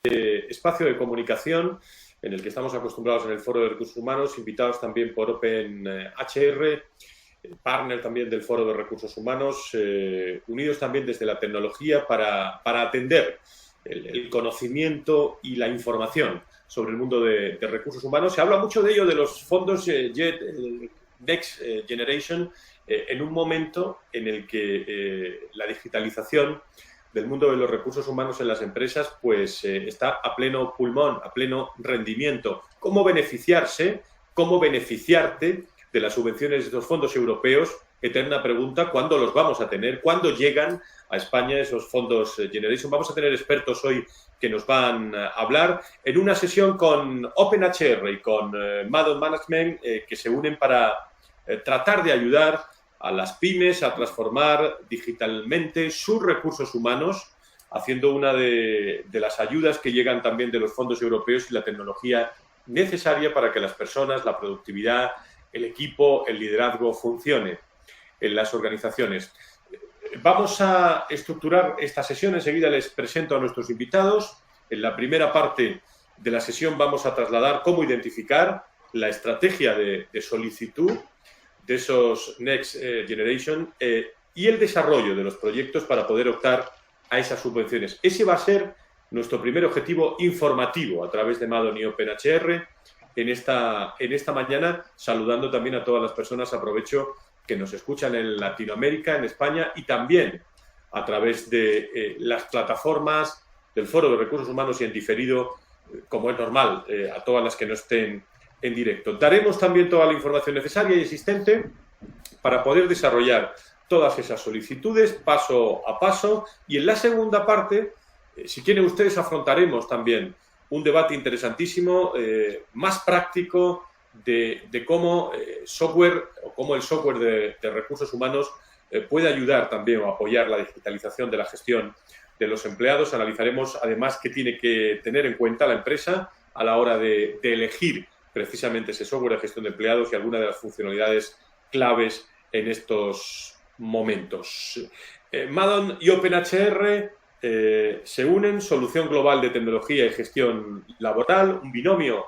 espacio de comunicación en el que estamos acostumbrados en el Foro de Recursos Humanos, invitados también por OpenHR, partner también del Foro de Recursos Humanos, unidos también desde la tecnología para atender el conocimiento y la información sobre el mundo de recursos humanos. Se habla mucho de ello, de los fondos Next Generation, en un momento en el que la digitalización del mundo de los recursos humanos en las empresas pues está a pleno pulmón, a pleno rendimiento. ¿Cómo beneficiarse, cómo beneficiarte de las subvenciones de estos fondos europeos? Eterna pregunta, ¿cuándo los vamos a tener? ¿Cuándo llegan a España esos fondos Generation? Vamos a tener expertos hoy que nos van a hablar en una sesión con OpenHR y con Maddon Management que se unen para tratar de ayudar a las pymes a transformar digitalmente sus recursos humanos, haciendo una de las ayudas que llegan también de los fondos europeos y la tecnología necesaria para que las personas, la productividad, el equipo, el liderazgo funcione en las organizaciones. Vamos a estructurar esta sesión. Enseguida les presento a nuestros invitados. En la primera parte de la sesión vamos a trasladar cómo identificar la estrategia de solicitud de esos Next Generation y el desarrollo de los proyectos para poder optar a esas subvenciones. Ese va a ser nuestro primer objetivo informativo a través de Maddon y OpenHR en esta mañana, saludando también a todas las personas, aprovecho, que nos escuchan en Latinoamérica, en España y también a través de las plataformas del Foro de Recursos Humanos y en diferido, como es normal, a todas las que no estén en directo. Daremos también toda la información necesaria y existente para poder desarrollar todas esas solicitudes paso a paso, y en la segunda parte, si quieren ustedes, afrontaremos también un debate interesantísimo, más práctico, de cómo software o cómo el software de recursos humanos puede ayudar también o apoyar la digitalización de la gestión de los empleados. Analizaremos además qué tiene que tener en cuenta la empresa a la hora de elegir precisamente ese software de gestión de empleados y algunas de las funcionalidades claves en estos momentos. Maddon y OpenHR se unen, solución global de tecnología y gestión laboral, un binomio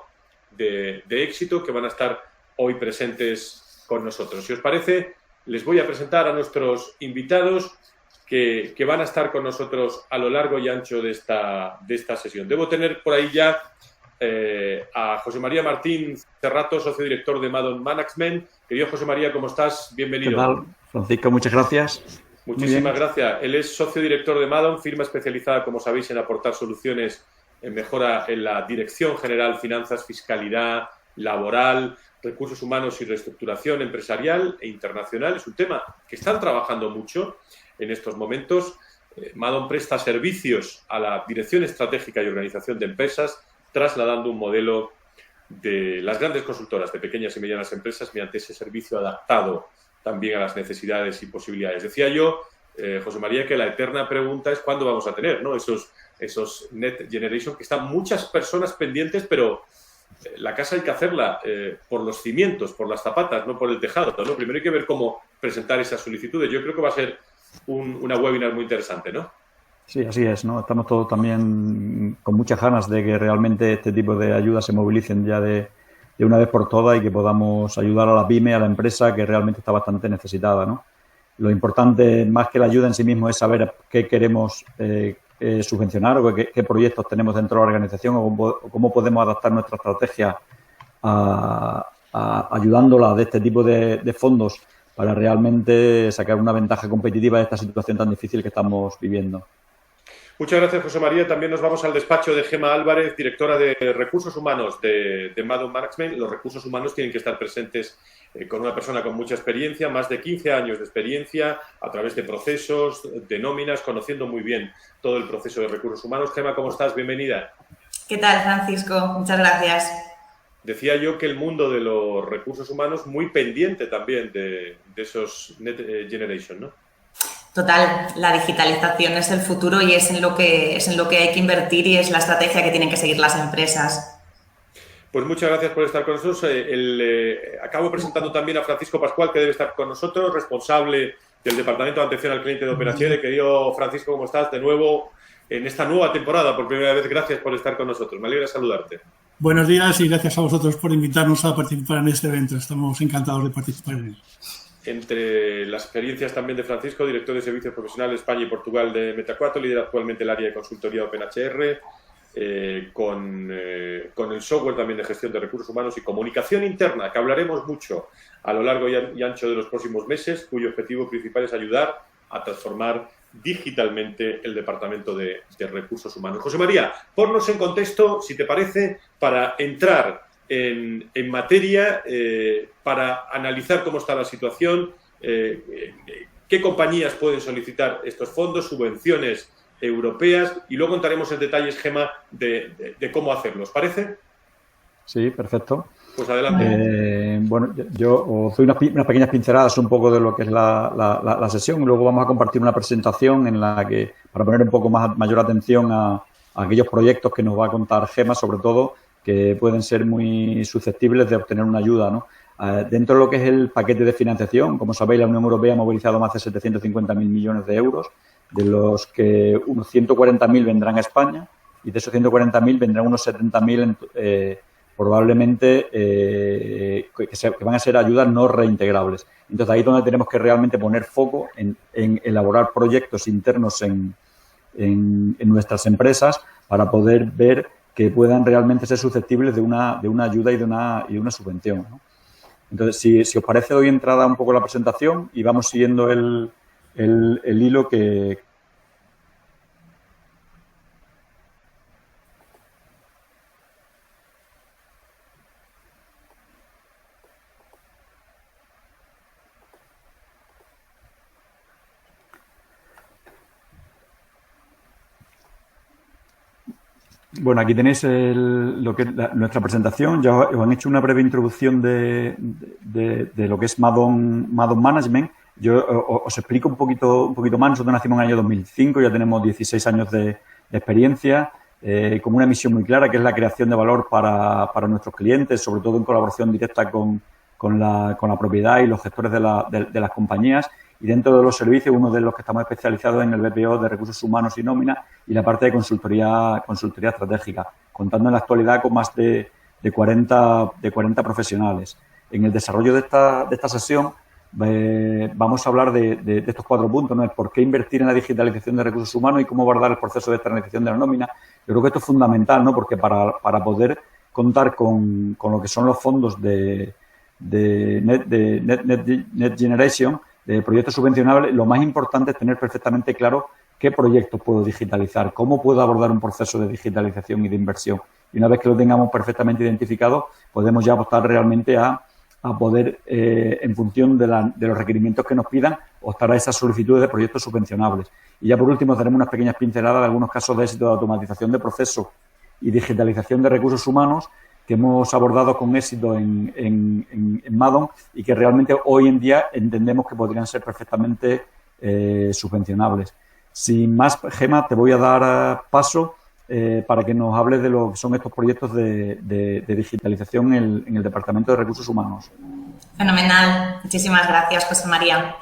de éxito que van a estar hoy presentes con nosotros. Si os parece, les voy a presentar a nuestros invitados que van a estar con nosotros a lo largo y ancho de esta sesión. Debo tener por ahí ya a José María Martín Cerrato, socio director de Maddon Management. Querido José María, ¿cómo estás? Bienvenido. ¿Qué tal, Francisco? Muchas gracias. Muchísimas gracias. Él es socio director de Maddon, firma especializada, como sabéis, en aportar soluciones en mejora en la dirección general, finanzas, fiscalidad, laboral, recursos humanos y reestructuración empresarial e internacional. Es un tema que están trabajando mucho en estos momentos. Maddon presta servicios a la dirección estratégica y organización de empresas, trasladando un modelo de las grandes consultoras de pequeñas y medianas empresas mediante ese servicio adaptado también a las necesidades y posibilidades. Decía yo, José María, que la eterna pregunta es cuándo vamos a tener, ¿no?, esos Next Generation, que están muchas personas pendientes, pero la casa hay que hacerla por los cimientos, por las zapatas, no por el tejado, ¿no? Primero hay que ver cómo presentar esas solicitudes. Yo creo que va a ser una webinar muy interesante, ¿no? Sí, así es, ¿no? Estamos todos también con muchas ganas de que realmente este tipo de ayudas se movilicen ya de una vez por todas y que podamos ayudar a la pyme, a la empresa que realmente está bastante necesitada, ¿no? Lo importante, más que la ayuda en sí mismo, es saber qué queremos subvencionar o qué proyectos tenemos dentro de la organización o cómo podemos adaptar nuestra estrategia ayudándola de este tipo de fondos para realmente sacar una ventaja competitiva de esta situación tan difícil que estamos viviendo. Muchas gracias, José María. También nos vamos al despacho de Gemma Álvarez, directora de Recursos Humanos de Maddon Management. Los recursos humanos tienen que estar presentes con una persona con mucha experiencia, más de 15 años de experiencia, a través de procesos, de nóminas, conociendo muy bien todo el proceso de recursos humanos. Gemma, ¿cómo estás? Bienvenida. ¿Qué tal, Francisco? Muchas gracias. Decía yo que el mundo de los recursos humanos muy pendiente también de esos Next Generation, ¿no? Total, la digitalización es el futuro y es en lo que hay que invertir y es la estrategia que tienen que seguir las empresas. Pues muchas gracias por estar con nosotros. Acabo presentando también a Francisco Pascual, que debe estar con nosotros, responsable del Departamento de Atención al Cliente de OpenHR. Querido Francisco, ¿cómo estás? De nuevo, en esta nueva temporada. Por primera vez, gracias por estar con nosotros. Me alegra saludarte. Buenos días y gracias a vosotros por invitarnos a participar en este evento. Estamos encantados de participar en él. Entre las experiencias también de Francisco, director de Servicios Profesionales España y Portugal de Meta4, lidera actualmente el área de consultoría OpenHR, con el software también de gestión de recursos humanos y comunicación interna, que hablaremos mucho a lo largo y ancho de los próximos meses, cuyo objetivo principal es ayudar a transformar digitalmente el Departamento de Recursos Humanos. José María, ponnos en contexto, si te parece, para entrar en materia, para analizar cómo está la situación, qué compañías pueden solicitar estos fondos, subvenciones europeas, y luego entraremos en detalles, Gemma, de cómo hacerlo. ¿Os parece? Sí, perfecto. Pues adelante. Bueno, yo os doy unas pequeñas pinceladas un poco de lo que es la sesión, y luego vamos a compartir una presentación en la que, para poner un poco mayor atención a aquellos proyectos que nos va a contar Gemma, sobre todo, que pueden ser muy susceptibles de obtener una ayuda, ¿no? Dentro de lo que es el paquete de financiación, como sabéis, la Unión Europea ha movilizado más de 750.000 millones de euros, de los que unos 140.000 vendrán a España, y de esos 140.000 vendrán unos 70.000 probablemente que van a ser ayudas no reintegrables. Entonces, ahí es donde tenemos que realmente poner foco en elaborar proyectos internos en nuestras empresas para poder ver que puedan realmente ser susceptibles de una ayuda y de una subvención, ¿no? Entonces, si os parece, doy entrada un poco a la presentación y vamos siguiendo el hilo que... Bueno, aquí tenéis lo que es nuestra presentación. Ya os han hecho una breve introducción de lo que es Madon Management. Yo os explico un poquito más. Nosotros nacimos en el año 2005, ya tenemos 16 años de experiencia, con una misión muy clara, que es la creación de valor para nuestros clientes, sobre todo en colaboración directa con la propiedad y los gestores de las compañías. Y dentro de los servicios, uno de los que estamos especializados en el BPO de recursos humanos y nómina, y la parte de consultoría estratégica, contando en la actualidad con más de 40 profesionales. En el desarrollo de esta sesión vamos a hablar de estos 4 puntos, ¿no? El por qué invertir en la digitalización de recursos humanos y cómo abordar el proceso de externalización de la nómina. Yo creo que esto es fundamental, ¿no? Porque para poder contar con lo que son los fondos de Next Generation, de proyectos subvencionables, lo más importante es tener perfectamente claro qué proyectos puedo digitalizar, cómo puedo abordar un proceso de digitalización y de inversión. Y una vez que lo tengamos perfectamente identificado, podemos ya optar realmente a poder, en función de los requerimientos que nos pidan, optar a esas solicitudes de proyectos subvencionables. Y ya por último, tenemos unas pequeñas pinceladas de algunos casos de éxito de automatización de procesos y digitalización de recursos humanos que hemos abordado con éxito en Madon y que realmente hoy en día entendemos que podrían ser perfectamente subvencionables. Sin más, Gemma, te voy a dar paso para que nos hables de lo que son estos proyectos de digitalización en el Departamento de Recursos Humanos. Fenomenal. Muchísimas gracias, José María.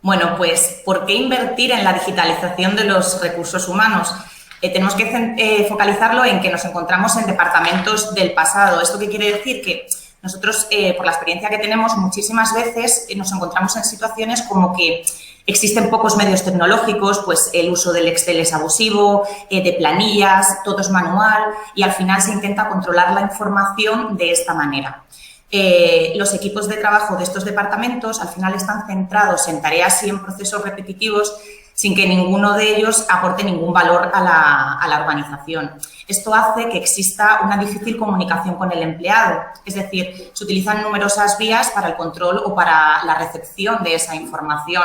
Bueno, pues, ¿por qué invertir en la digitalización de los recursos humanos? Tenemos que focalizarlo en que nos encontramos en departamentos del pasado. ¿Esto qué quiere decir? Que nosotros, por la experiencia que tenemos, muchísimas veces nos encontramos en situaciones como que existen pocos medios tecnológicos, pues el uso del Excel es abusivo, de planillas, todo es manual y al final se intenta controlar la información de esta manera. Los equipos de trabajo de estos departamentos al final están centrados en tareas y en procesos repetitivos sin que ninguno de ellos aporte ningún valor a la organización. Esto hace que exista una difícil comunicación con el empleado, es decir, se utilizan numerosas vías para el control o para la recepción de esa información,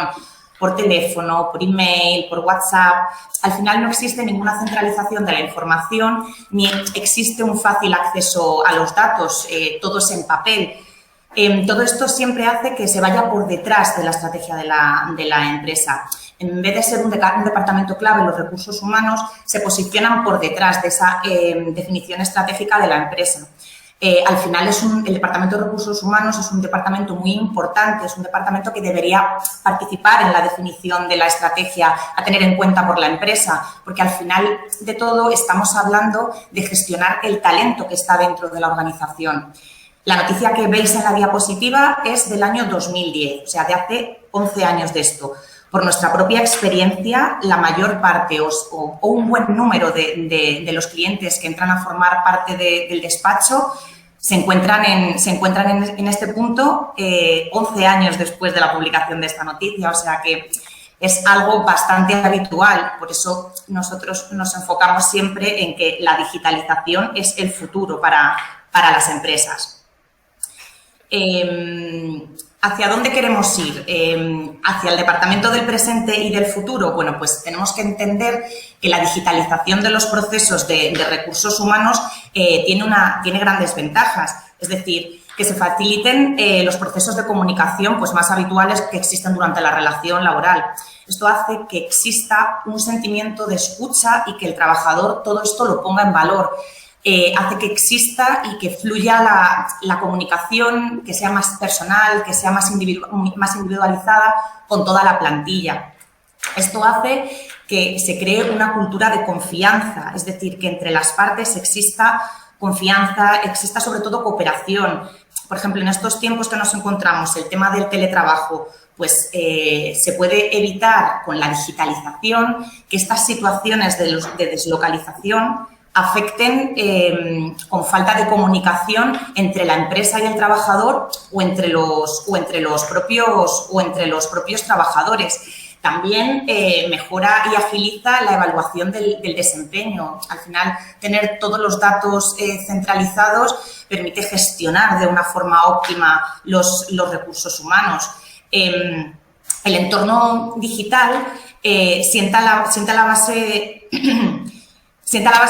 por teléfono, por email, por WhatsApp. Al final no existe ninguna centralización de la información ni existe un fácil acceso a los datos, todo es en papel. Todo esto siempre hace que se vaya por detrás de la estrategia de la empresa. En vez de ser un departamento clave, los recursos humanos se posicionan por detrás de esa definición estratégica de la empresa. Al final el Departamento de Recursos Humanos es un departamento muy importante, es un departamento que debería participar en la definición de la estrategia a tener en cuenta por la empresa, porque al final de todo estamos hablando de gestionar el talento que está dentro de la organización. La noticia que veis en la diapositiva es del año 2010, o sea, de hace 11 años de esto. Por nuestra propia experiencia, la mayor parte o un buen número de los clientes que entran a formar parte del despacho se encuentran en este punto 11 años después de la publicación de esta noticia, o sea que es algo bastante habitual. Por eso nosotros nos enfocamos siempre en que la digitalización es el futuro para las empresas. ¿Hacia dónde queremos ir? ¿Hacia el departamento del presente y del futuro? Bueno, pues tenemos que entender que la digitalización de los procesos de recursos humanos tiene grandes ventajas. Es decir, que se faciliten los procesos de comunicación pues, más habituales que existen durante la relación laboral. Esto hace que exista un sentimiento de escucha y que el trabajador todo esto lo ponga en valor. Hace que exista y que fluya la comunicación, que sea más personal, que sea más individualizada con toda la plantilla. Esto hace que se cree una cultura de confianza, es decir, que entre las partes exista confianza, exista sobre todo cooperación. Por ejemplo, en estos tiempos que nos encontramos, el tema del teletrabajo, pues se puede evitar con la digitalización que estas situaciones de deslocalización afecten con falta de comunicación entre la empresa y el trabajador o entre los propios trabajadores. También mejora y agiliza la evaluación del desempeño. Al final, tener todos los datos centralizados permite gestionar de una forma óptima los recursos humanos. El entorno digital sienta la base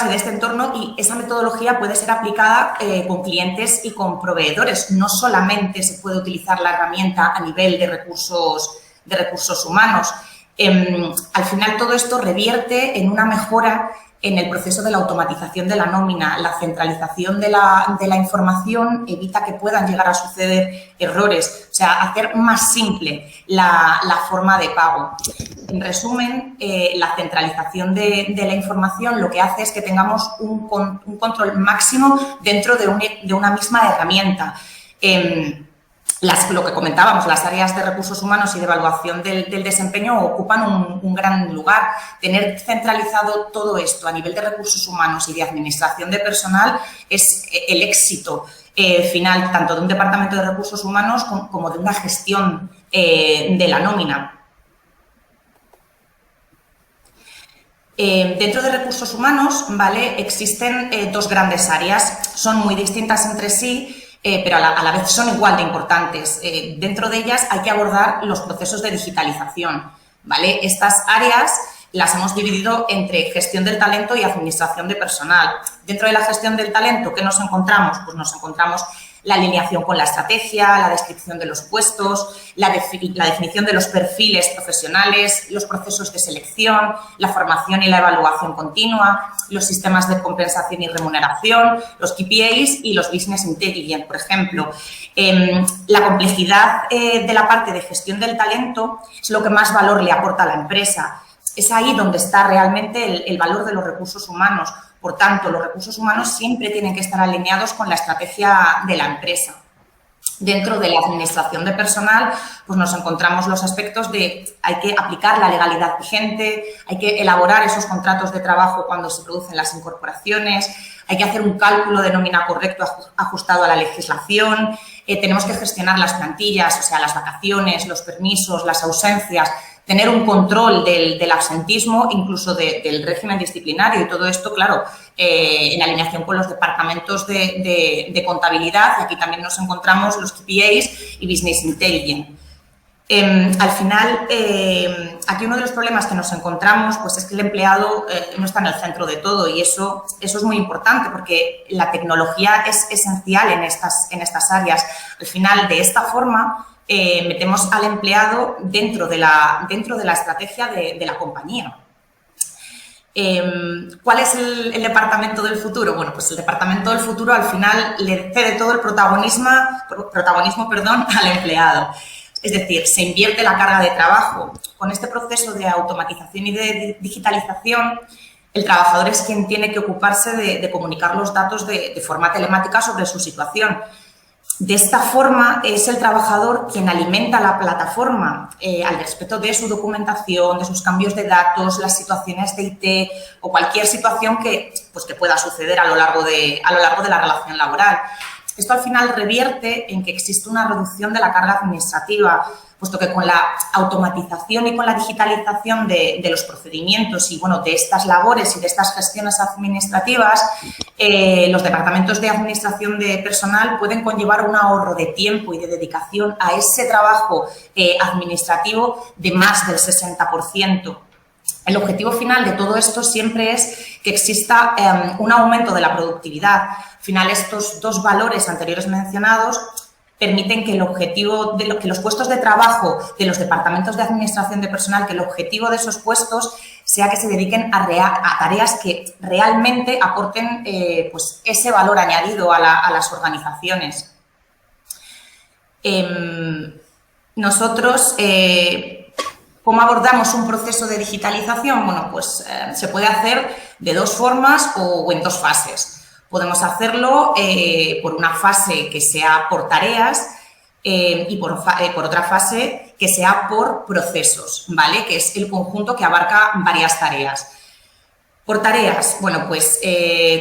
de este entorno y esa metodología puede ser aplicada con clientes y con proveedores. No solamente se puede utilizar la herramienta a nivel de recursos humanos. Al final, todo esto revierte en una mejora en el proceso de la automatización de la nómina. La centralización de la información evita que puedan llegar a suceder errores, o sea, hacer más simple la forma de pago. En resumen, la centralización de la información lo que hace es que tengamos un control máximo dentro de una misma herramienta. Lo que comentábamos, las áreas de recursos humanos y de evaluación del desempeño ocupan un gran lugar. Tener centralizado todo esto a nivel de recursos humanos y de administración de personal es el éxito final tanto de un departamento de recursos humanos como de una gestión de la nómina. Dentro de recursos humanos, ¿vale? Existen dos grandes áreas, son muy distintas entre sí, pero a la vez son igual de importantes. Dentro de ellas hay que abordar los procesos de digitalización, ¿vale? Estas áreas las hemos dividido entre gestión del talento y administración de personal. Dentro de la gestión del talento, ¿qué nos encontramos? Pues nos encontramos la alineación con la estrategia, la descripción de los puestos, la definición de los perfiles profesionales, los procesos de selección, la formación y la evaluación continua, los sistemas de compensación y remuneración, los KPIs y los Business Intelligence, por ejemplo. La complejidad de la parte de gestión del talento es lo que más valor le aporta a la empresa. Es ahí donde está realmente el valor de los recursos humanos. Por tanto, los recursos humanos siempre tienen que estar alineados con la estrategia de la empresa. Dentro de la administración de personal, pues nos encontramos los aspectos de hay que aplicar la legalidad vigente, hay que elaborar esos contratos de trabajo cuando se producen las incorporaciones, hay que hacer un cálculo de nómina correcto ajustado a la legislación, tenemos que gestionar las plantillas, o sea, las vacaciones, los permisos, las ausencias, tener un control del absentismo, incluso del régimen disciplinario y todo esto, claro, en alineación con los departamentos de contabilidad. Y aquí también nos encontramos los KPIs y Business Intelligence. Al final, aquí uno de los problemas que nos encontramos pues, es que el empleado no está en el centro de todo y eso es muy importante porque la tecnología es esencial en estas áreas. Al final, de esta forma, metemos al empleado dentro de la estrategia de la compañía. ¿Cuál es el departamento del futuro? Bueno, pues el departamento del futuro al final le cede todo el protagonismo, al empleado. Es decir, se invierte la carga de trabajo. Con este proceso de automatización y de digitalización, el trabajador es quien tiene que ocuparse de comunicar los datos de forma telemática sobre su situación. De esta forma, es el trabajador quien alimenta la plataforma al respecto de su documentación, de sus cambios de datos, las situaciones de IT o cualquier situación que pueda suceder a lo largo de la relación laboral. Esto al final revierte en que existe una reducción de la carga administrativa, puesto que con la automatización y con la digitalización de los procedimientos y, bueno, de estas labores y de estas gestiones administrativas, los departamentos de administración de personal pueden conllevar un ahorro de tiempo y de dedicación a ese trabajo administrativo de más del 60%. El objetivo final de todo esto siempre es que exista un aumento de la productividad. Al final, estos dos valores anteriores mencionados permiten que que los puestos de trabajo de los departamentos de administración de personal, que el objetivo de esos puestos sea que se dediquen a tareas que realmente aporten ese valor añadido a las organizaciones. Nosotros, ¿cómo abordamos un proceso de digitalización? Bueno, pues se puede hacer de dos formas o en dos fases. Podemos hacerlo por una fase que sea por tareas y por otra fase que sea por procesos, ¿vale? Que es el conjunto que abarca varias tareas. Por tareas, bueno, pues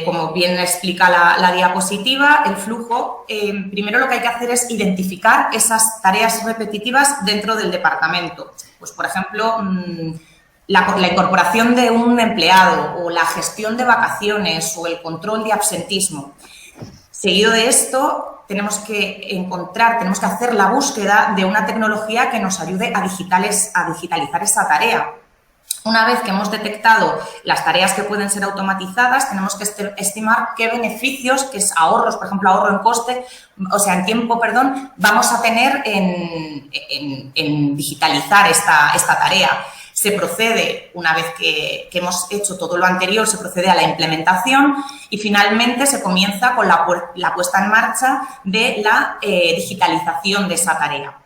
como bien explica la diapositiva, el flujo, primero lo que hay que hacer es identificar esas tareas repetitivas dentro del departamento. Pues, por ejemplo, la incorporación de un empleado o la gestión de vacaciones o el control de absentismo. Seguido de esto, tenemos que hacer la búsqueda de una tecnología que nos ayude a digitalizar esa tarea. Una vez que hemos detectado las tareas que pueden ser automatizadas, tenemos que estimar qué beneficios, qué ahorros, por ejemplo, ahorro en coste, en tiempo, vamos a tener en digitalizar esta tarea. Se procede, una vez que hemos hecho todo lo anterior, se procede a la implementación y finalmente se comienza con la puesta en marcha de la digitalización de esa tarea.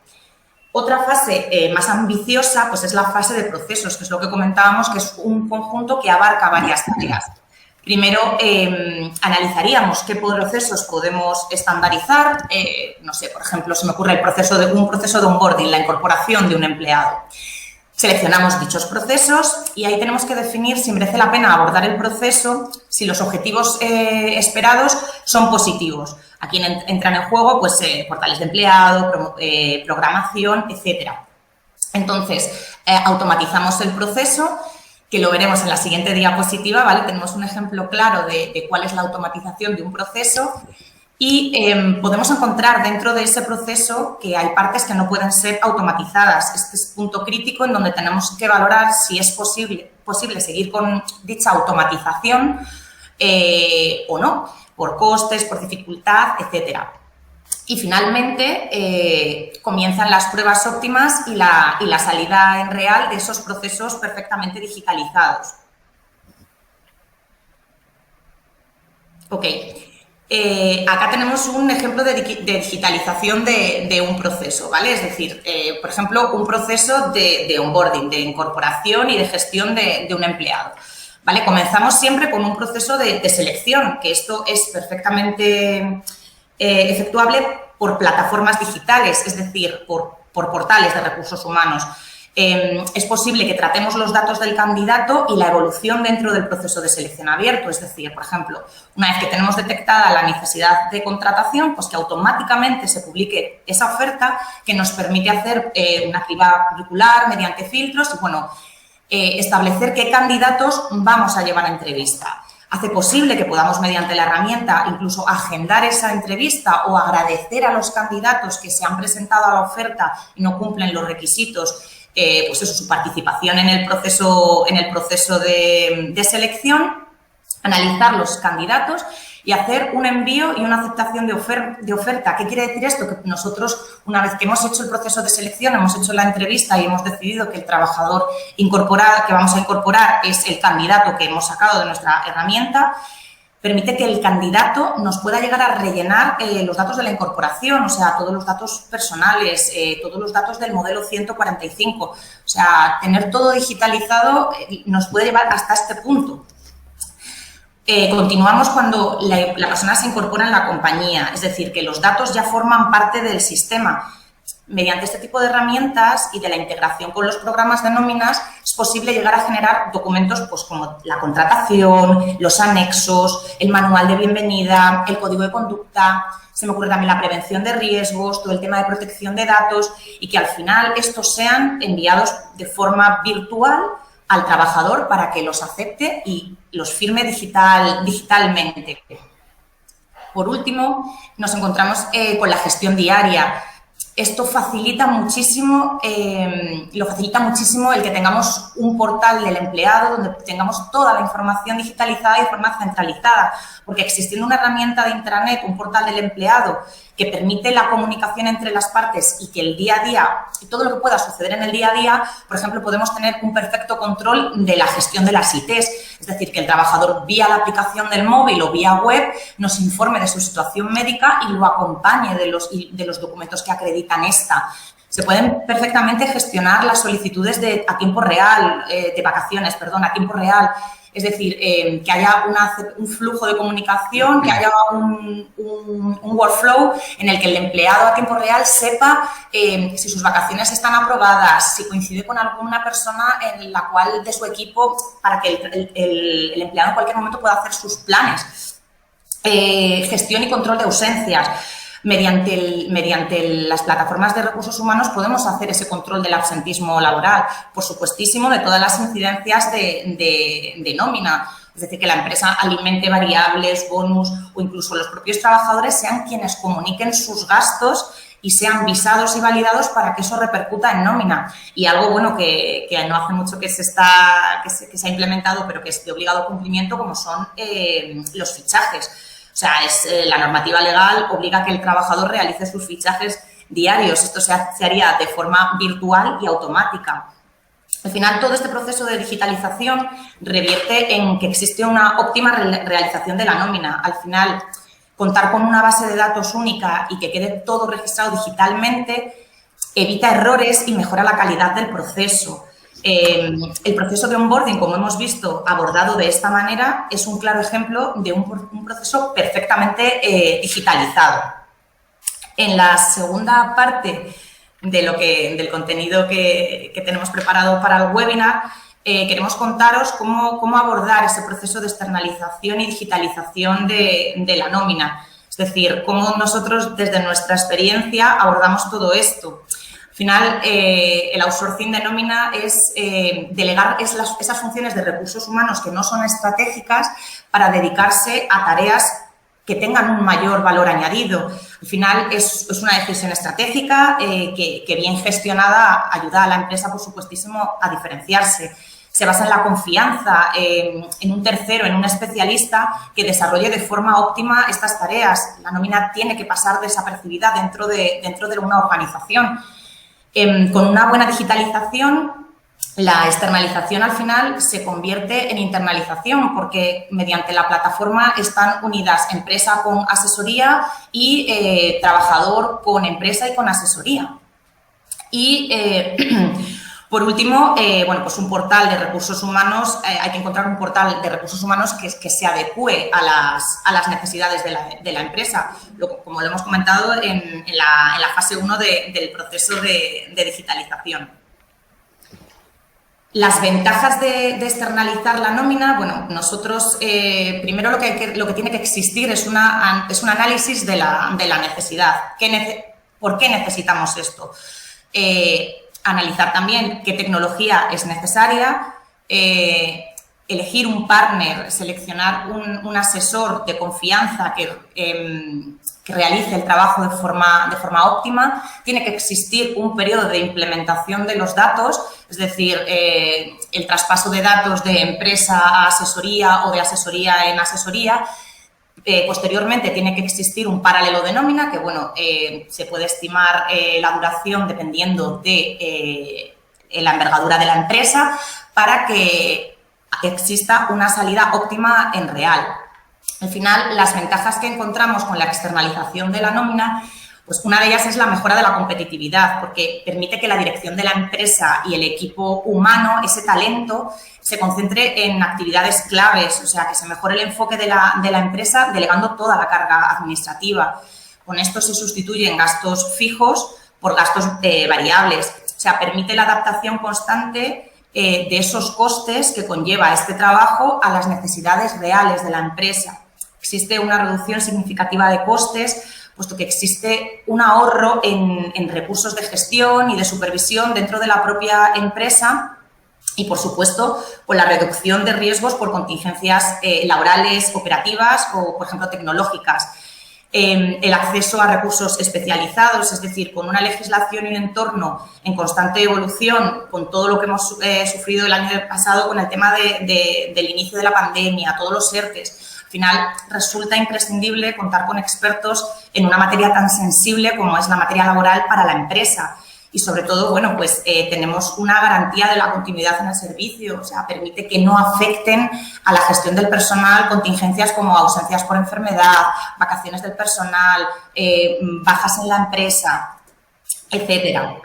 Otra fase más ambiciosa pues es la fase de procesos, que es lo que comentábamos, que es un conjunto que abarca varias tareas. Primero, analizaríamos qué procesos podemos estandarizar. No sé, por ejemplo, se me ocurre un proceso de onboarding, la incorporación de un empleado. Seleccionamos dichos procesos y ahí tenemos que definir si merece la pena abordar el proceso, si los objetivos esperados son positivos. Aquí entran en juego pues, portales de empleado, programación, etcétera. Entonces, automatizamos el proceso, que lo veremos en la siguiente diapositiva, ¿vale? Tenemos un ejemplo claro de cuál es la automatización de un proceso. Y podemos encontrar dentro de ese proceso que hay partes que no pueden ser automatizadas. Este es un punto crítico en donde tenemos que valorar si es posible seguir con dicha automatización o no, por costes, por dificultad, etcétera. Y finalmente comienzan las pruebas óptimas y la salida en real de esos procesos perfectamente digitalizados. Ok. Acá tenemos un ejemplo de digitalización de un proceso, ¿vale? Es decir, por ejemplo, un proceso de onboarding, de incorporación y de gestión de un empleado, ¿vale? Comenzamos siempre con un proceso de selección, que esto es perfectamente efectuable por plataformas digitales, es decir, por portales de recursos humanos. Es posible que tratemos los datos del candidato y la evolución dentro del proceso de selección abierto. Es decir, por ejemplo, una vez que tenemos detectada la necesidad de contratación, pues que automáticamente se publique esa oferta que nos permite hacer una criba curricular mediante filtros y, bueno, establecer qué candidatos vamos a llevar a entrevista. Hace posible que podamos, mediante la herramienta, incluso agendar esa entrevista o agradecer a los candidatos que se han presentado a la oferta y no cumplen los requisitos, pues eso, su participación en el proceso de selección, analizar los candidatos y hacer un envío y una aceptación de oferta. ¿Qué quiere decir esto? Que nosotros, una vez que hemos hecho el proceso de selección, hemos hecho la entrevista y hemos decidido que el trabajador que vamos a incorporar es el candidato que hemos sacado de nuestra herramienta, permite que el candidato nos pueda llegar a rellenar los datos de la incorporación, o sea, todos los datos personales, todos los datos del modelo 145. O sea, tener todo digitalizado nos puede llevar hasta este punto. Continuamos cuando la persona se incorpora en la compañía, es decir, que los datos ya forman parte del sistema. Mediante este tipo de herramientas y de la integración con los programas de nóminas es posible llegar a generar documentos pues, como la contratación, los anexos, el manual de bienvenida, el código de conducta, se me ocurre también la prevención de riesgos, todo el tema de protección de datos y que al final estos sean enviados de forma virtual al trabajador para que los acepte y los firme digitalmente. Por último, nos encontramos con la gestión diaria. Esto facilita muchísimo, el que tengamos un portal del empleado donde tengamos toda la información digitalizada y de forma centralizada, porque existiendo una herramienta de intranet, un portal del empleado que permite la comunicación entre las partes y que el día a día, y todo lo que pueda suceder en el día a día, por ejemplo, podemos tener un perfecto control de la gestión de las ITs, es decir, que el trabajador vía la aplicación del móvil o vía web nos informe de su situación médica y lo acompañe de los documentos que acreditan esta. Se pueden perfectamente gestionar las solicitudes a tiempo real, de vacaciones, perdón, a tiempo real. Es decir, que haya un flujo de comunicación, que haya un workflow en el que el empleado a tiempo real sepa si sus vacaciones están aprobadas, si coincide con alguna persona en la cual de su equipo, para que el empleado en cualquier momento pueda hacer sus planes. Gestión y control de ausencias. Mediante las plataformas de recursos humanos podemos hacer ese control del absentismo laboral, por supuestísimo, de todas las incidencias de nómina. Es decir, que la empresa alimente variables, bonus o incluso los propios trabajadores sean quienes comuniquen sus gastos y sean visados y validados para que eso repercuta en nómina. Y algo bueno que no hace mucho que se ha implementado, pero que es de obligado cumplimiento, como son los fichajes. O sea, la normativa legal obliga a que el trabajador realice sus fichajes diarios. Esto se haría de forma virtual y automática. Al final, todo este proceso de digitalización revierte en que existe una óptima realización de la nómina. Al final, contar con una base de datos única y que quede todo registrado digitalmente evita errores y mejora la calidad del proceso. El proceso de onboarding, como hemos visto, abordado de esta manera, es un claro ejemplo de un proceso perfectamente digitalizado. En la segunda parte del contenido que tenemos preparado para el webinar, queremos contaros cómo abordar ese proceso de externalización y digitalización de la nómina. Es decir, cómo nosotros, desde nuestra experiencia, abordamos todo esto. Al final, el outsourcing de nómina es delegar esas funciones de recursos humanos que no son estratégicas para dedicarse a tareas que tengan un mayor valor añadido. Al final, es una decisión estratégica que bien gestionada ayuda a la empresa, por supuestísimo, a diferenciarse. Se basa en la confianza, en un tercero, en un especialista que desarrolle de forma óptima estas tareas. La nómina tiene que pasar desapercibida dentro de una organización. Con una buena digitalización, la externalización al final se convierte en internalización porque mediante la plataforma están unidas empresa con asesoría y trabajador con empresa y con asesoría. Y por último, pues un portal de recursos humanos, hay que encontrar un portal de recursos humanos que se adecue a las necesidades de la empresa, como lo hemos comentado en la fase 1 del proceso de digitalización. Las ventajas de externalizar la nómina, bueno, nosotros primero lo que tiene que existir es un análisis de la necesidad. ¿Por qué necesitamos esto? Analizar también qué tecnología es necesaria, elegir un partner, seleccionar un asesor de confianza que realice el trabajo de forma óptima. Tiene que existir un periodo de implementación de los datos, es decir, el traspaso de datos de empresa a asesoría o de asesoría en asesoría. Posteriormente tiene que existir un paralelo de nómina que, bueno, se puede estimar la duración dependiendo de la envergadura de la empresa para que exista una salida óptima en real. Al final, las ventajas que encontramos con la externalización de la nómina, pues una de ellas es la mejora de la competitividad, porque permite que la dirección de la empresa y el equipo humano, ese talento, se concentre en actividades claves, o sea, que se mejore el enfoque de la empresa delegando toda la carga administrativa. Con esto se sustituyen gastos fijos por gastos variables. O sea, permite la adaptación constante de esos costes que conlleva este trabajo a las necesidades reales de la empresa. Existe una reducción significativa de costes, puesto que existe un ahorro en recursos de gestión y de supervisión dentro de la propia empresa y, por supuesto, con la reducción de riesgos por contingencias laborales, operativas o, por ejemplo, tecnológicas. El acceso a recursos especializados, es decir, con una legislación y un entorno en constante evolución, con todo lo que hemos sufrido el año pasado con el tema del inicio de la pandemia, todos los ERTEs. Al final, resulta imprescindible contar con expertos en una materia tan sensible como es la materia laboral para la empresa. Y, sobre todo, bueno, pues tenemos una garantía de la continuidad en el servicio, o sea, permite que no afecten a la gestión del personal contingencias como ausencias por enfermedad, vacaciones del personal, bajas en la empresa, etcétera.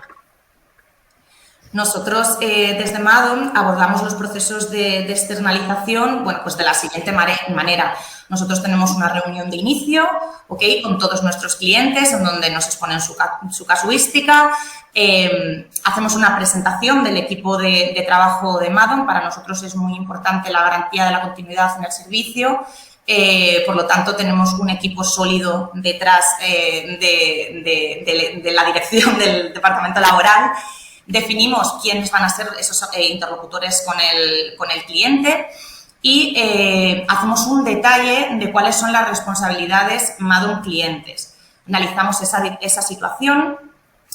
Nosotros, desde Madon, abordamos los procesos de externalización, bueno, pues de la siguiente manera. Nosotros tenemos una reunión de inicio, ¿ok?, con todos nuestros clientes, en donde nos exponen su casuística. Hacemos una presentación del equipo de trabajo de Madon. Para nosotros es muy importante la garantía de la continuidad en el servicio. Por lo tanto, tenemos un equipo sólido detrás de la dirección del departamento laboral. Definimos quiénes van a ser esos interlocutores con el cliente y hacemos un detalle de cuáles son las responsabilidades Madon clientes. Analizamos esa situación,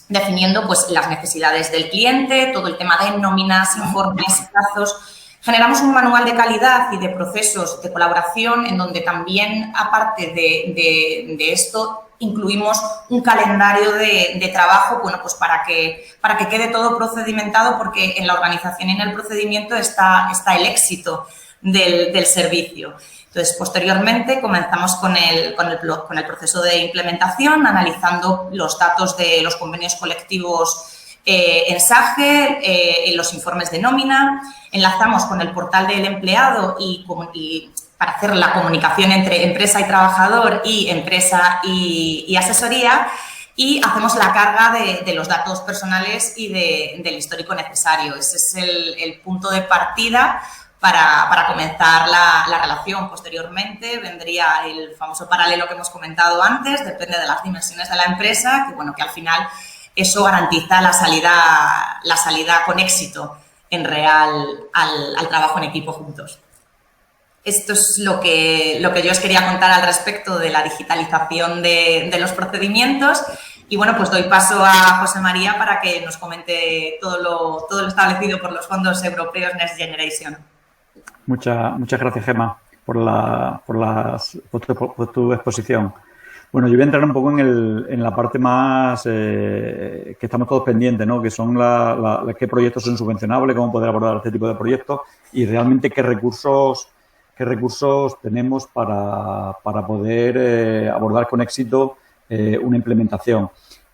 definiendo pues las necesidades del cliente, todo el tema de nóminas, informes, plazos. Generamos un manual de calidad y de procesos de colaboración en donde también, aparte de esto, incluimos un calendario de trabajo, bueno, pues para que quede todo procedimentado, porque en la organización y en el procedimiento está el éxito del servicio. Entonces, posteriormente comenzamos con el proceso de implementación, analizando los datos de los convenios colectivos en SAGE, en los informes de nómina, enlazamos con el portal del empleado y para hacer la comunicación entre empresa y trabajador y empresa y asesoría, y hacemos la carga de los datos personales y del histórico necesario. Ese es el punto de partida para comenzar la relación. Posteriormente vendría el famoso paralelo que hemos comentado antes, depende de las dimensiones de la empresa, que bueno, que al final eso garantiza la salida con éxito en real al trabajo en equipo juntos. Esto es lo que yo os quería contar al respecto de la digitalización de los procedimientos. Y bueno, pues doy paso a José María para que nos comente todo lo establecido por los fondos europeos Next Generation. Muchas gracias, Gemma, por tu exposición. Bueno, yo voy a entrar un poco en la parte más que estamos todos pendientes, ¿no? Que son qué proyectos son subvencionables, cómo poder abordar este tipo de proyectos y realmente qué recursos tenemos para poder abordar con éxito una implementación.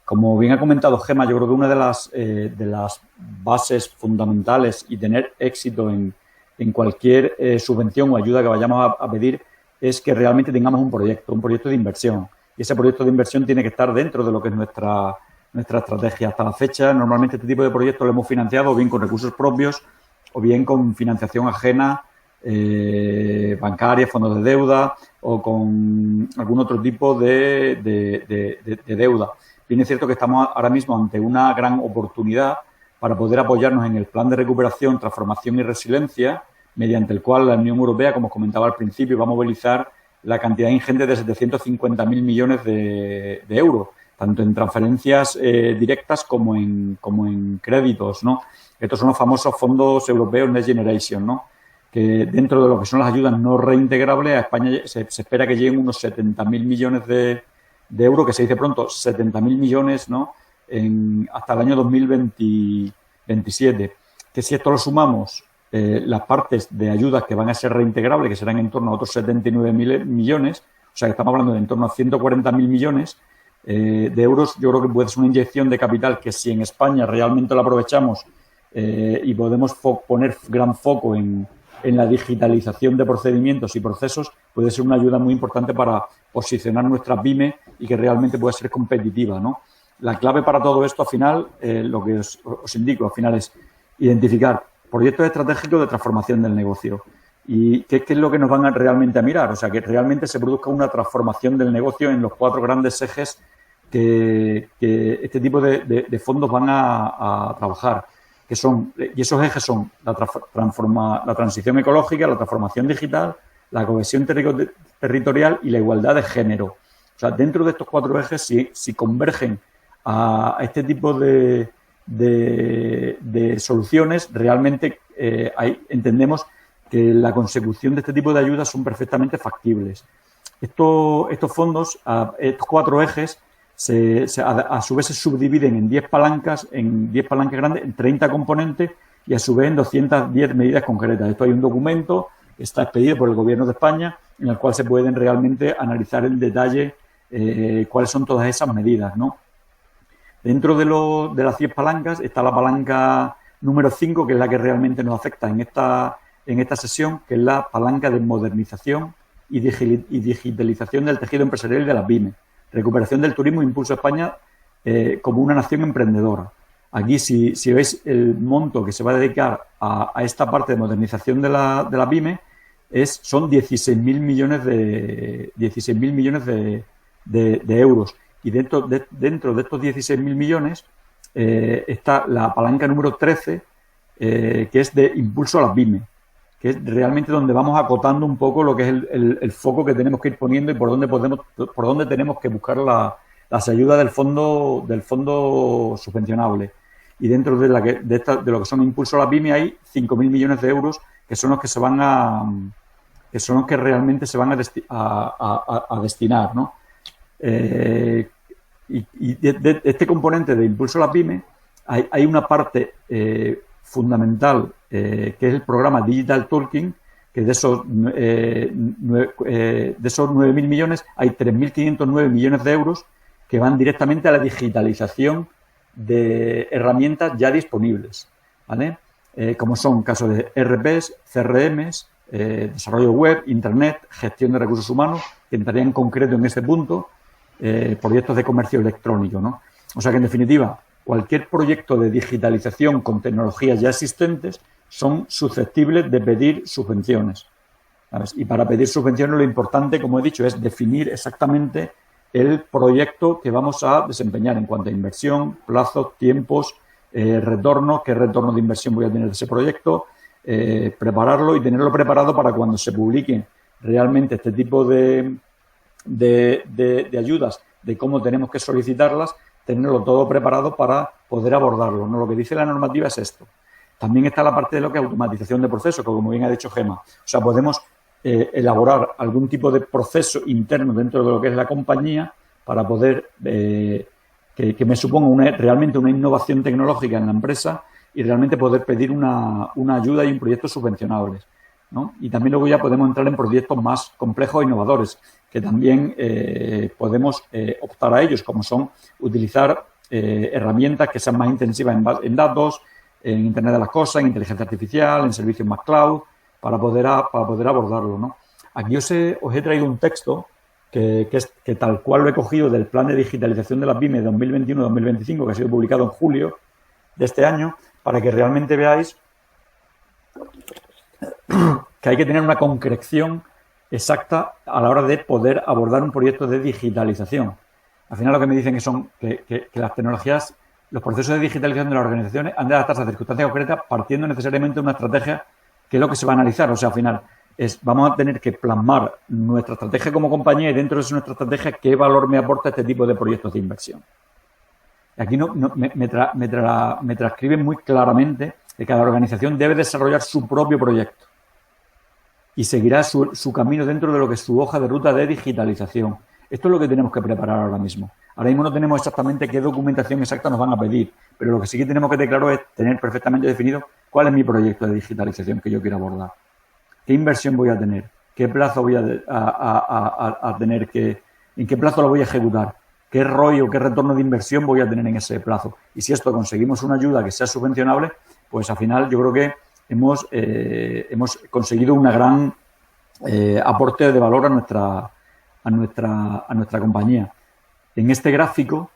Como bien ha comentado Gemma, yo creo que una de las bases fundamentales y tener éxito en cualquier subvención o ayuda que vayamos a pedir es que realmente tengamos un proyecto de inversión. Y ese proyecto de inversión tiene que estar dentro de lo que es nuestra estrategia. Hasta la fecha, normalmente este tipo de proyectos lo hemos financiado bien con recursos propios o bien con financiación ajena, bancaria, fondos de deuda o con algún otro tipo de deuda. Bien es cierto que estamos ahora mismo ante una gran oportunidad para poder apoyarnos en el plan de recuperación, transformación y resiliencia, mediante el cual la Unión Europea, como os comentaba al principio, va a movilizar la cantidad ingente de 750.000 millones de euros, tanto en transferencias directas como en créditos, ¿no? Estos son los famosos fondos europeos Next Generation, ¿no? que dentro de lo que son las ayudas no reintegrables, a España se espera que lleguen unos 70.000 millones de euros, que se dice pronto, 70.000 millones, ¿no?, hasta el año 2027. Que si esto lo sumamos, las partes de ayudas que van a ser reintegrables, que serán en torno a otros 79.000 millones, o sea que estamos hablando de en torno a 140.000 millones de euros, yo creo que puede ser una inyección de capital que si en España realmente lo aprovechamos y podemos poner gran foco en la digitalización de procedimientos y procesos, puede ser una ayuda muy importante para posicionar nuestras pymes y que realmente pueda ser competitiva, ¿no? La clave para todo esto, al final, lo que os indico, al final es identificar proyectos estratégicos de transformación del negocio. ¿Y qué es lo que nos van realmente a mirar? O sea, que realmente se produzca una transformación del negocio en los 4 grandes ejes que este tipo de fondos van a trabajar. Y esos ejes son la transición ecológica, la transformación digital, la cohesión territorial y la igualdad de género. O sea, dentro de estos 4 ejes, si convergen a este tipo de soluciones, realmente entendemos que la consecución de este tipo de ayudas son perfectamente factibles. Estos fondos, estos 4 ejes, a su vez se subdividen en 10 palancas grandes, en 30 componentes y a su vez en 210 medidas concretas. Esto hay un documento que está expedido por el Gobierno de España en el cual se pueden realmente analizar en detalle cuáles son todas esas medidas, ¿no? Dentro de las 10 palancas está la palanca número 5, que es la que realmente nos afecta en esta sesión, que es la palanca de modernización y digitalización del tejido empresarial y de las pymes. Recuperación del turismo e impulso a España como una nación emprendedora. Aquí, si veis el monto que se va a dedicar a esta parte de modernización de la pyme, son 16.000 millones de euros. Y dentro de estos 16.000 millones está la palanca número 13, que es de impulso a las pymes, que es realmente donde vamos acotando un poco lo que es el foco que tenemos que ir poniendo y por dónde tenemos que buscar las ayudas del fondo subvencionable. Y dentro de lo que son impulso a la pyme hay 5.000 millones de euros que son los que realmente se van a destinar, ¿no? Y de este componente de impulso a la pyme hay una parte fundamental que es el programa Digital Talking, que de esos 9.000 millones hay 3.509 millones de euros que van directamente a la digitalización de herramientas ya disponibles, ¿vale? Como son casos de ERPs, CRMs, desarrollo web, Internet, gestión de recursos humanos, que entrarían en concreto en este punto, proyectos de comercio electrónico, ¿no? O sea que, en definitiva, cualquier proyecto de digitalización con tecnologías ya existentes son susceptibles de pedir subvenciones, ¿sabes? Y para pedir subvenciones lo importante, como he dicho, es definir exactamente el proyecto que vamos a desempeñar en cuanto a inversión, plazos, tiempos, retorno, qué retorno de inversión voy a tener de ese proyecto, prepararlo y tenerlo preparado para cuando se publiquen realmente este tipo de ayudas, de cómo tenemos que solicitarlas, tenerlo todo preparado para poder abordarlo, ¿no? Lo que dice la normativa es esto. También está la parte de lo que es automatización de procesos, que como bien ha dicho Gemma, o sea, podemos elaborar algún tipo de proceso interno dentro de lo que es la compañía para poder que me suponga realmente una innovación tecnológica en la empresa y realmente poder pedir una ayuda y un proyecto subvencionables, ¿no? Y también luego ya podemos entrar en proyectos más complejos e innovadores, que también podemos optar a ellos, como son utilizar herramientas que sean más intensivas en datos, en Internet de las Cosas, en inteligencia artificial, en servicios más cloud, para poder abordarlo, ¿no? Aquí os he traído un texto que tal cual lo he cogido del Plan de Digitalización de las pymes 2021-2025, que ha sido publicado en julio de este año, para que realmente veáis que hay que tener una concreción exacta a la hora de poder abordar un proyecto de digitalización. Al final lo que me dicen que las tecnologías, los procesos de digitalización de las organizaciones han de adaptarse a circunstancias concretas partiendo necesariamente de una estrategia que es lo que se va a analizar. O sea, al final vamos a tener que plasmar nuestra estrategia como compañía y dentro de nuestra estrategia qué valor me aporta este tipo de proyectos de inversión. Aquí me transcriben muy claramente que cada organización debe desarrollar su propio proyecto. y seguirá su camino dentro de lo que es su hoja de ruta de digitalización. Esto es lo que tenemos que preparar ahora mismo. Ahora mismo no tenemos exactamente qué documentación exacta nos van a pedir, pero lo que sí que tenemos que tener claro es tener perfectamente definido cuál es mi proyecto de digitalización que yo quiero abordar. ¿Qué inversión voy a tener? ¿Qué plazo voy a tener? ¿En qué plazo lo voy a ejecutar? ¿Qué ROI o qué retorno de inversión voy a tener en ese plazo? Y si esto conseguimos una ayuda que sea subvencionable, pues al final yo creo que hemos conseguido una gran aporte de valor a nuestra compañía. En este gráfico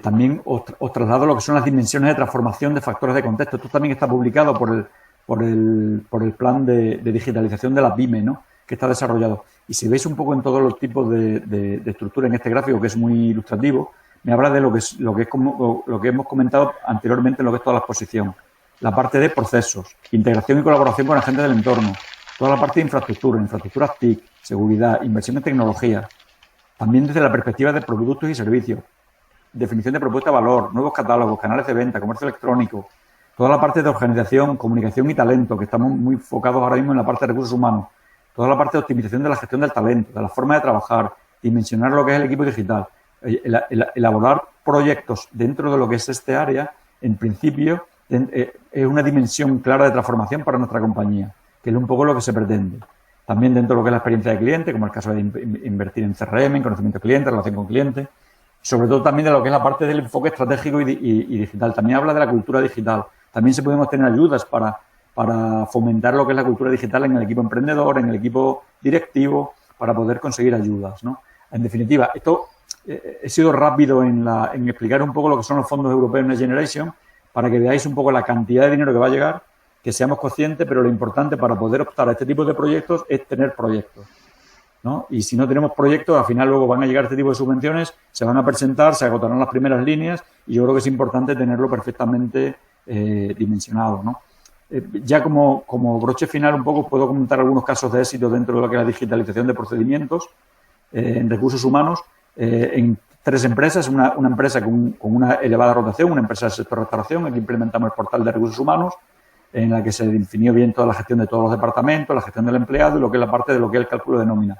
también os traslado lo que son las dimensiones de transformación de factores de contexto. Esto también está publicado por el plan de digitalización de la PYME, ¿no?, que está desarrollado. Y si veis un poco en todos los tipos de estructura en este gráfico, que es muy ilustrativo, me habla de lo que hemos comentado anteriormente en lo que es toda la exposición. La parte de procesos, integración y colaboración con agentes del entorno, toda la parte de infraestructuras TIC, seguridad, inversión en tecnología, también desde la perspectiva de productos y servicios, definición de propuesta de valor, nuevos catálogos, canales de venta, comercio electrónico, toda la parte de organización, comunicación y talento, que estamos muy enfocados ahora mismo en la parte de recursos humanos, toda la parte de optimización de la gestión del talento, de la forma de trabajar, dimensionar lo que es el equipo digital, elaborar proyectos dentro de lo que es este área, en principio, es una dimensión clara de transformación para nuestra compañía, que es un poco lo que se pretende. También dentro de lo que es la experiencia de cliente, como el caso de invertir en CRM, en conocimiento de cliente, relación con cliente, sobre todo también de lo que es la parte del enfoque estratégico y digital. También habla de la cultura digital. También se podemos tener ayudas para fomentar lo que es la cultura digital en el equipo emprendedor, en el equipo directivo, para poder conseguir ayudas, ¿no? En definitiva, esto he sido rápido en explicar un poco lo que son los fondos europeos Next Generation, para que veáis un poco la cantidad de dinero que va a llegar, que seamos conscientes, pero lo importante para poder optar a este tipo de proyectos es tener proyectos, ¿no? Y si no tenemos proyectos, al final luego van a llegar este tipo de subvenciones, se van a presentar, se agotarán las primeras líneas y yo creo que es importante tenerlo perfectamente dimensionado, ¿no? Ya como broche final un poco puedo comentar algunos casos de éxito dentro de lo que es la digitalización de procedimientos en recursos humanos en 3 empresas, una empresa con una elevada rotación, una empresa del sector restauración. Aquí implementamos el portal de recursos humanos en la que se definió bien toda la gestión de todos los departamentos, la gestión del empleado y lo que es la parte de lo que es el cálculo de nómina.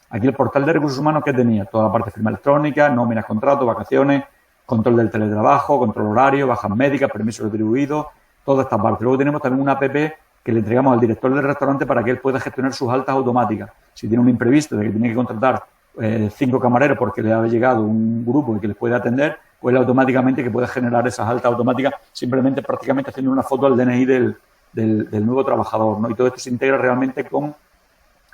Aquí el portal de recursos humanos, ¿qué tenía? Toda la parte de firma electrónica, nóminas, contratos, vacaciones, control del teletrabajo, control horario, bajas médicas, permisos retribuidos, toda esta parte. Luego tenemos también una app que le entregamos al director del restaurante para que él pueda gestionar sus altas automáticas. Si tiene un imprevisto de que tiene que contratar 5 camareros porque le ha llegado un grupo y que les puede atender, pues él automáticamente que puede generar esas altas automáticas simplemente prácticamente haciendo una foto al DNI del nuevo trabajador, ¿no? Y todo esto se integra realmente con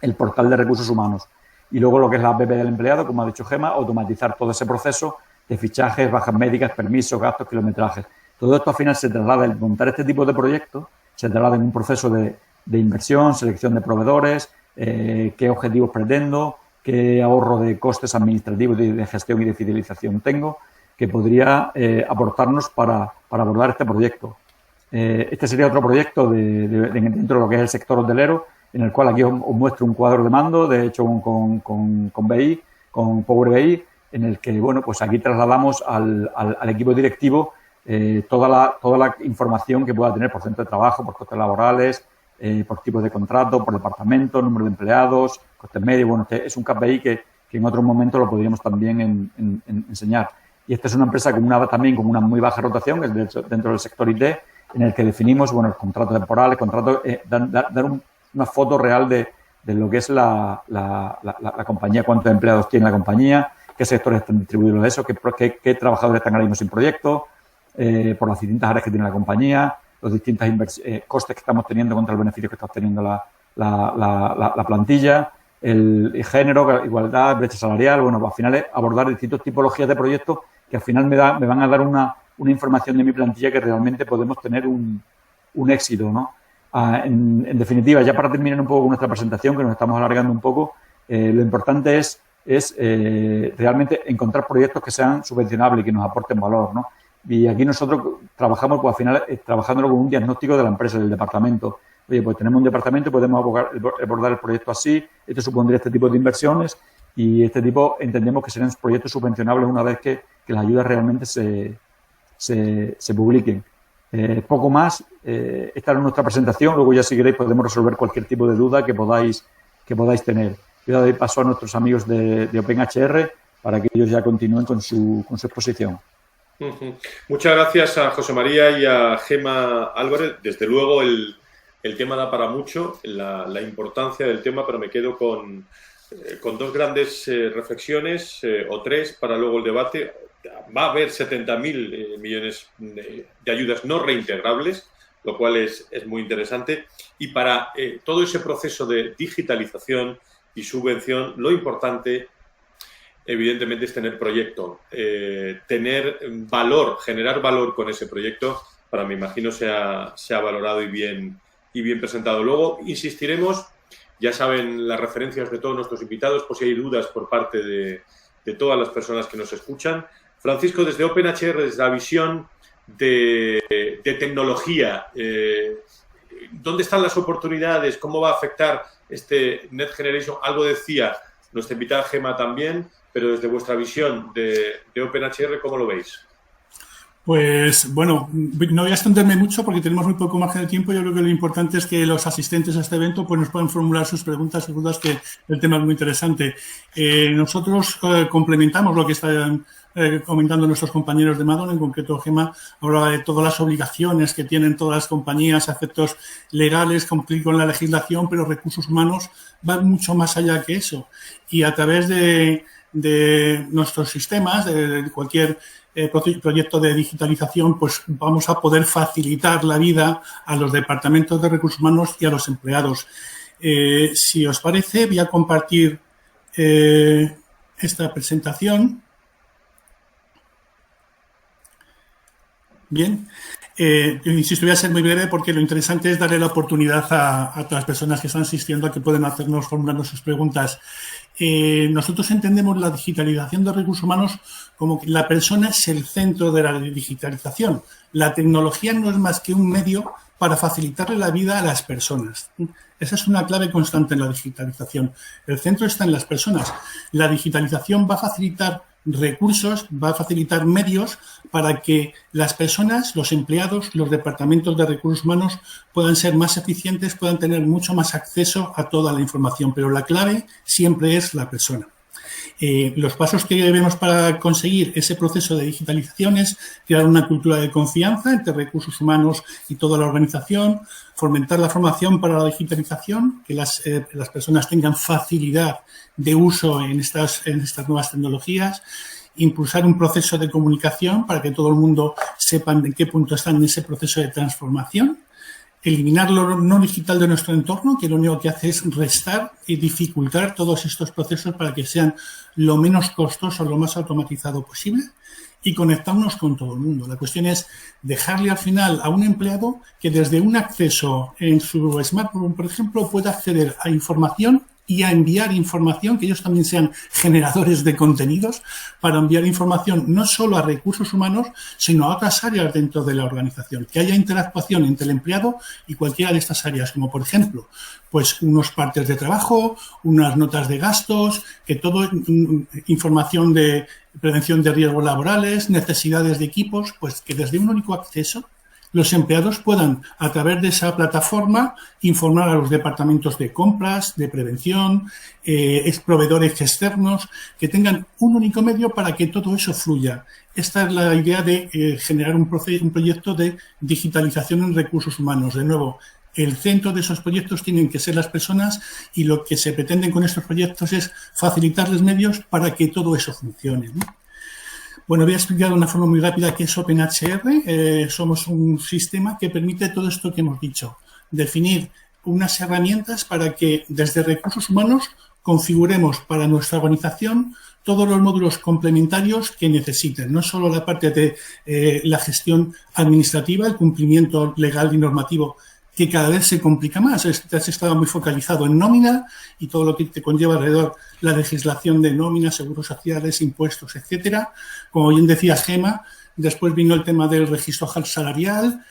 el portal de recursos humanos. Y luego lo que es la app del empleado, como ha dicho Gemma, automatizar todo ese proceso de fichajes, bajas médicas, permisos, gastos, kilometrajes. Todo esto al final se traslada, el montar este tipo de proyectos, se traslada en un proceso de inversión, selección de proveedores, qué objetivos pretendo, qué ahorro de costes administrativos, de gestión y de fidelización tengo, que podría aportarnos para abordar este proyecto. Este sería otro proyecto dentro de lo que es el sector hotelero, en el cual aquí os muestro un cuadro de mando, de hecho con BI, con Power BI, en el que, bueno, pues aquí trasladamos al equipo directivo toda la información que pueda tener por centro de trabajo, por costes laborales, por tipos de contrato, por departamento, número de empleados, costes medios. Bueno, es un KPI que en otro momento lo podríamos también enseñar. Y esta es una empresa también con una muy baja rotación, que es dentro del sector IT, en el que definimos, bueno, los contratos temporales, dar una foto real de lo que es la compañía, cuántos empleados tiene la compañía, qué sectores están distribuidos de eso, qué trabajadores están ahora mismo sin proyecto, por las distintas áreas que tiene la compañía, los distintos costes que estamos teniendo contra el beneficio que está obteniendo la plantilla, el género, igualdad, brecha salarial. Bueno, pues al final es abordar distintas tipologías de proyectos que al final me van a dar una información de mi plantilla que realmente podemos tener un éxito, ¿no? En definitiva, ya para terminar un poco con nuestra presentación, que nos estamos alargando un poco, lo importante es realmente encontrar proyectos que sean subvencionables y que nos aporten valor, ¿no? Y aquí nosotros trabajamos, pues al final, trabajándolo con un diagnóstico de la empresa, del departamento. Oye, pues tenemos un departamento, podemos abordar el proyecto así, esto supondría este tipo de inversiones y este tipo entendemos que serán proyectos subvencionables una vez que las ayudas realmente se publiquen. Poco más. Esta es nuestra presentación. Luego ya si queréis podemos resolver cualquier tipo de duda que podáis tener. Yo doy paso a nuestros amigos de OpenHR para que ellos ya continúen con su exposición. Muchas gracias a José María y a Gemma Álvarez. Desde luego el tema da para mucho, la importancia del tema, pero me quedo con dos grandes reflexiones o tres para luego el debate. Va a haber 70.000 millones de ayudas no reintegrables, lo cual es muy interesante. Y para todo ese proceso de digitalización y subvención, lo importante, evidentemente, es tener proyecto, tener valor, generar valor con ese proyecto, para me imagino sea valorado y bien presentado. Luego insistiremos, ya saben las referencias de todos nuestros invitados, por si hay dudas por parte de todas las personas que nos escuchan. Francisco, desde OpenHR, desde la visión de tecnología, ¿dónde están las oportunidades? ¿Cómo va a afectar este Next Generation? Algo decía nuestra invitada Gemma también, pero desde vuestra visión de OpenHR, ¿cómo lo veis? Pues, bueno, no voy a extenderme mucho porque tenemos muy poco margen de tiempo. Yo creo que lo importante es que los asistentes a este evento pues nos puedan formular sus preguntas y dudas, que el tema es muy interesante. Nosotros complementamos lo que están comentando nuestros compañeros de Madon, en concreto Gemma, hablaba de todas las obligaciones que tienen todas las compañías, efectos legales, cumplir con la legislación, pero recursos humanos van mucho más allá que eso. Y a través de nuestros sistemas, de cualquier proyecto de digitalización, pues vamos a poder facilitar la vida a los departamentos de recursos humanos y a los empleados. Si os parece, voy a compartir esta presentación. Bien, yo insisto, voy a ser muy breve porque lo interesante es darle la oportunidad a todas las personas que están asistiendo a que pueden formularnos sus preguntas. Nosotros entendemos la digitalización de recursos humanos como que la persona es el centro de la digitalización. La tecnología no es más que un medio para facilitarle la vida a las personas. Esa es una clave constante en la digitalización. El centro está en las personas. La digitalización va a facilitar recursos, va a facilitar medios para que las personas, los empleados, los departamentos de recursos humanos puedan ser más eficientes, puedan tener mucho más acceso a toda la información, pero la clave siempre es la persona. Los pasos que debemos para conseguir ese proceso de digitalización es crear una cultura de confianza entre recursos humanos y toda la organización, fomentar la formación para la digitalización, que las personas tengan facilidad de uso en estas nuevas tecnologías, impulsar un proceso de comunicación para que todo el mundo sepa en qué punto están en ese proceso de transformación, eliminar lo no digital de nuestro entorno, que lo único que hace es restar y dificultar todos estos procesos para que sean lo menos costosos, lo más automatizado posible, y conectarnos con todo el mundo. La cuestión es dejarle al final a un empleado que desde un acceso en su smartphone, por ejemplo, pueda acceder a información y a enviar información, que ellos también sean generadores de contenidos para enviar información no solo a recursos humanos, sino a otras áreas dentro de la organización, que haya interactuación entre el empleado y cualquiera de estas áreas, como por ejemplo, pues unos partes de trabajo, unas notas de gastos, que todo, información de prevención de riesgos laborales, necesidades de equipos, pues que desde un único acceso los empleados puedan, a través de esa plataforma, informar a los departamentos de compras, de prevención, proveedores externos, que tengan un único medio para que todo eso fluya. Esta es la idea de generar un proyecto de digitalización en recursos humanos. De nuevo, el centro de esos proyectos tienen que ser las personas y lo que se pretende con estos proyectos es facilitarles medios para que todo eso funcione, ¿no? Bueno, voy a explicar de una forma muy rápida qué es OpenHR. Somos un sistema que permite todo esto que hemos dicho. Definir unas herramientas para que desde recursos humanos configuremos para nuestra organización todos los módulos complementarios que necesiten. No solo la parte de la gestión administrativa, el cumplimiento legal y normativo, que cada vez se complica más. Has estado muy focalizado en nómina y todo lo que te conlleva alrededor la legislación de nómina, seguros sociales, impuestos, etcétera. Como bien decía Gemma, después vino el tema del registro salarial,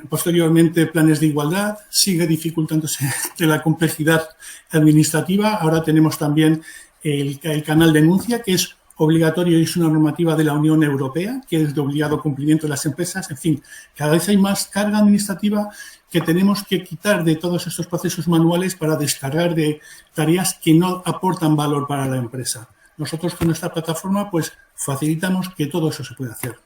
posteriormente planes de igualdad, sigue dificultándose de la complejidad administrativa. Ahora tenemos también el canal denuncia, que es obligatorio y es una normativa de la Unión Europea, que es de obligado cumplimiento de las empresas. En fin, cada vez hay más carga administrativa que tenemos que quitar de todos estos procesos manuales para descargar de tareas que no aportan valor para la empresa. Nosotros con nuestra plataforma pues facilitamos que todo eso se pueda hacer.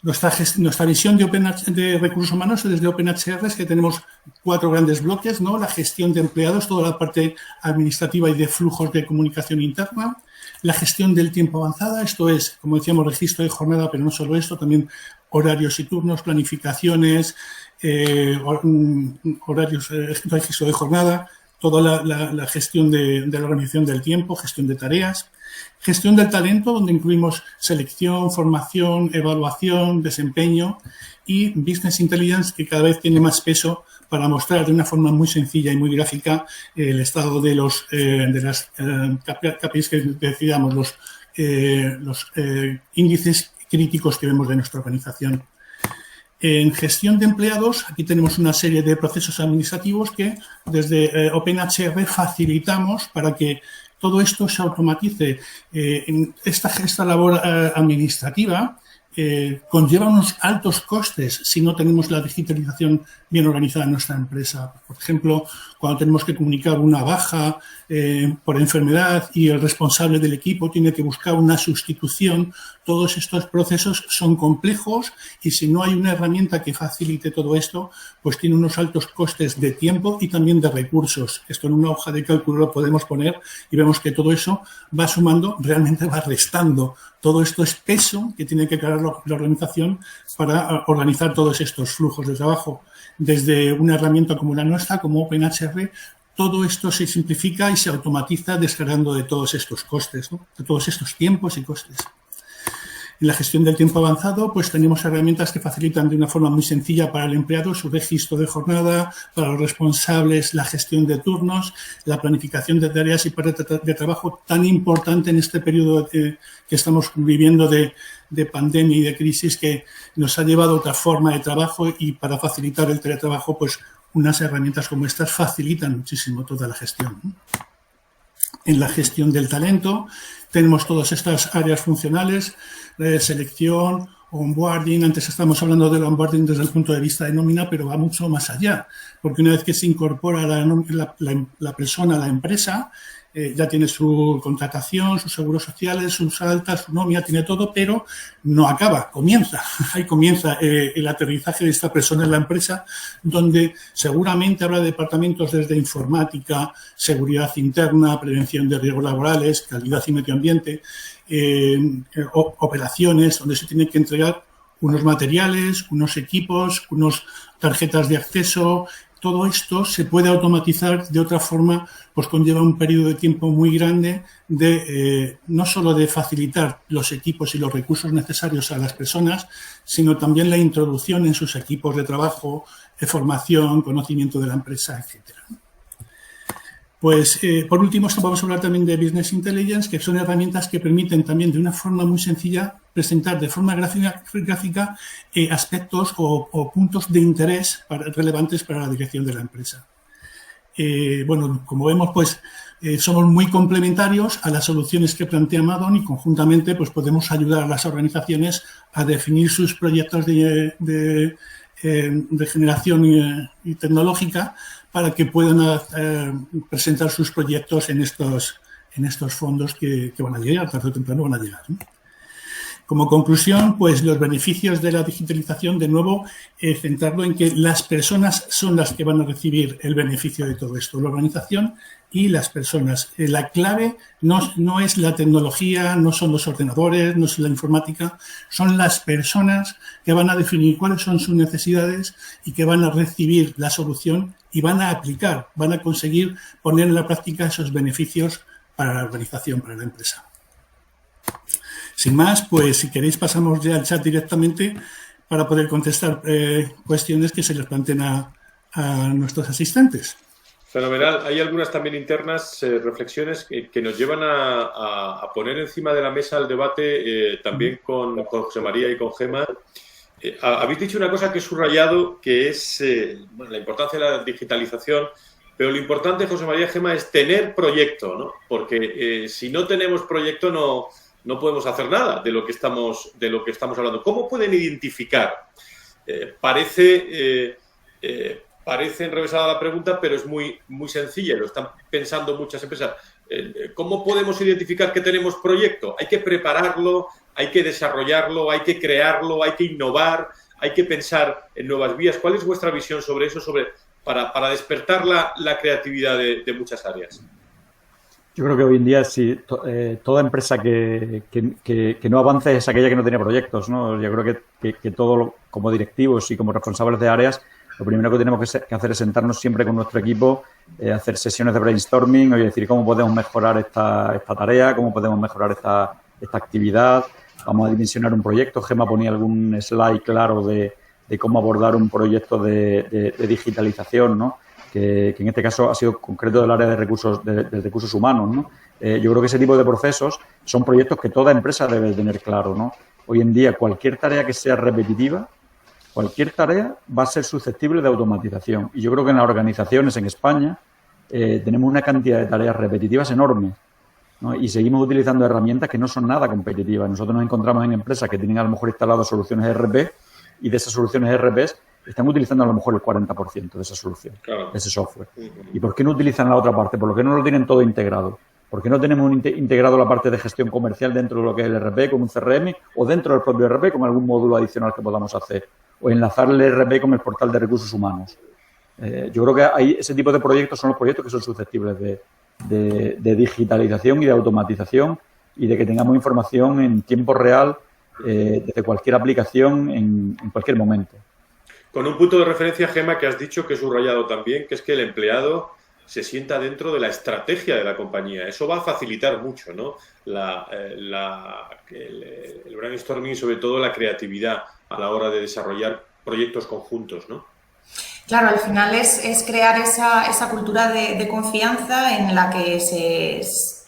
Nuestra visión de recursos humanos desde OpenHR es que tenemos 4 grandes bloques, ¿no? La gestión de empleados, toda la parte administrativa y de flujos de comunicación interna. La gestión del tiempo avanzada, esto es, como decíamos, registro de jornada, pero no solo esto, también horarios y turnos, planificaciones, horarios, registro de jornada, toda la gestión de la organización del tiempo, gestión de tareas. Gestión del talento, donde incluimos selección, formación, evaluación, desempeño y Business Intelligence, que cada vez tiene más peso para mostrar de una forma muy sencilla y muy gráfica el estado de las KPIs que decidamos, los índices críticos que vemos de nuestra organización. En gestión de empleados, aquí tenemos una serie de procesos administrativos que desde OpenHR facilitamos para que todo esto se automatice. Esta labor administrativa conlleva unos altos costes si no tenemos la digitalización bien organizada en nuestra empresa. Por ejemplo, cuando tenemos que comunicar una baja por enfermedad y el responsable del equipo tiene que buscar una sustitución, todos estos procesos son complejos y si no hay una herramienta que facilite todo esto, pues tiene unos altos costes de tiempo y también de recursos. Esto en una hoja de cálculo lo podemos poner y vemos que todo eso va sumando, realmente va restando. Todo esto es peso que tiene que cargar la organización para organizar todos estos flujos de trabajo. Desde una herramienta como la nuestra, como OpenHR, todo esto se simplifica y se automatiza descargando de todos estos costes, ¿no? De todos estos tiempos y costes. En la gestión del tiempo avanzado, pues tenemos herramientas que facilitan de una forma muy sencilla para el empleado su registro de jornada, para los responsables la gestión de turnos, la planificación de tareas y de trabajo tan importante en este periodo que estamos viviendo de pandemia y de crisis que nos ha llevado a otra forma de trabajo y para facilitar el teletrabajo, pues unas herramientas como estas facilitan muchísimo toda la gestión, ¿no? En la gestión del talento tenemos todas estas áreas funcionales, selección, onboarding. Antes estamos hablando del onboarding desde el punto de vista de nómina, pero va mucho más allá, porque una vez que se incorpora la persona a la empresa, ya tiene su contratación, sus seguros sociales, sus altas, su nómina, tiene todo, pero no acaba, comienza. Ahí comienza el aterrizaje de esta persona en la empresa, donde seguramente habrá departamentos desde informática, seguridad interna, prevención de riesgos laborales, calidad y medio ambiente, operaciones, donde se tienen que entregar unos materiales, unos equipos, unas tarjetas de acceso. Todo esto se puede automatizar de otra forma, pues conlleva un periodo de tiempo muy grande de no solo de facilitar los equipos y los recursos necesarios a las personas, sino también la introducción en sus equipos de trabajo, de formación, conocimiento de la empresa, etcétera. Pues, por último, vamos a hablar también de Business Intelligence, que son herramientas que permiten también de una forma muy sencilla presentar de forma gráfica aspectos o puntos de interés relevantes para la dirección de la empresa. Bueno, como vemos, pues somos muy complementarios a las soluciones que plantea Madon y conjuntamente pues podemos ayudar a las organizaciones a definir sus proyectos de generación y tecnológica para que puedan presentar sus proyectos en estos fondos que van a llegar, tarde o temprano van a llegar, ¿no? Como conclusión, pues los beneficios de la digitalización, de nuevo, centrarlo en que las personas son las que van a recibir el beneficio de todo esto, la organización y las personas. La clave no es la tecnología, no son los ordenadores, no es la informática, son las personas que van a definir cuáles son sus necesidades y que van a recibir la solución y van a aplicar, van a conseguir poner en la práctica esos beneficios para la organización, para la empresa. Sin más, pues si queréis pasamos ya al chat directamente para poder contestar cuestiones que se les planteen a nuestros asistentes. Fenomenal. Hay algunas también internas reflexiones que nos llevan a poner encima de la mesa el debate también con José María y con Gemma. Habéis dicho una cosa que he subrayado, que es la importancia de la digitalización pero lo importante, José María, Gemma, es tener proyecto, ¿no? Porque si no tenemos proyecto no podemos hacer nada de lo que estamos hablando. ¿Cómo pueden identificar? Parece enrevesada la pregunta, pero es muy, muy sencilla. Lo están pensando muchas empresas. ¿Cómo podemos identificar que tenemos proyecto? Hay que prepararlo, hay que desarrollarlo, hay que crearlo, hay que innovar, hay que pensar en nuevas vías. ¿Cuál es vuestra visión sobre eso, para despertar la creatividad de muchas áreas? Yo creo que hoy en día sí, toda empresa que no avance es aquella que no tiene proyectos, ¿no? Yo creo que todos como directivos y como responsables de áreas, lo primero que tenemos que hacer es sentarnos siempre con nuestro equipo, hacer sesiones de brainstorming y decir cómo podemos mejorar esta tarea, cómo podemos mejorar esta actividad. Vamos a dimensionar un proyecto. Gemma ponía algún slide claro de cómo abordar un proyecto de digitalización, ¿no? Que en este caso ha sido concreto del área de recursos humanos, ¿no? Yo creo que ese tipo de procesos son proyectos que toda empresa debe tener claro, ¿no? Hoy en día cualquier tarea que sea repetitiva, cualquier tarea va a ser susceptible de automatización. Y yo creo que en las organizaciones en España tenemos una cantidad de tareas repetitivas enorme, ¿no? Y seguimos utilizando herramientas que no son nada competitivas. Nosotros nos encontramos en empresas que tienen a lo mejor instaladas soluciones ERP y de esas soluciones ERP están utilizando a lo mejor el 40% de esa solución, claro, de ese software. ¿Y por qué no utilizan la otra parte? ¿Por qué no lo tienen todo integrado? ¿Por qué no tenemos integrado la parte de gestión comercial dentro de lo que es el ERP con un CRM o dentro del propio ERP con algún módulo adicional que podamos hacer? O enlazar el ERP con el portal de recursos humanos. Yo creo que ese tipo de proyectos son los proyectos que son susceptibles de digitalización y de automatización y de que tengamos información en tiempo real desde cualquier aplicación en cualquier momento. Con un punto de referencia, Gemma, que has dicho, que he subrayado también, que es que el empleado se sienta dentro de la estrategia de la compañía. Eso va a facilitar mucho, ¿no? El brainstorming y sobre todo la creatividad a la hora de desarrollar proyectos conjuntos, ¿no? Claro, al final es crear esa cultura de confianza en la que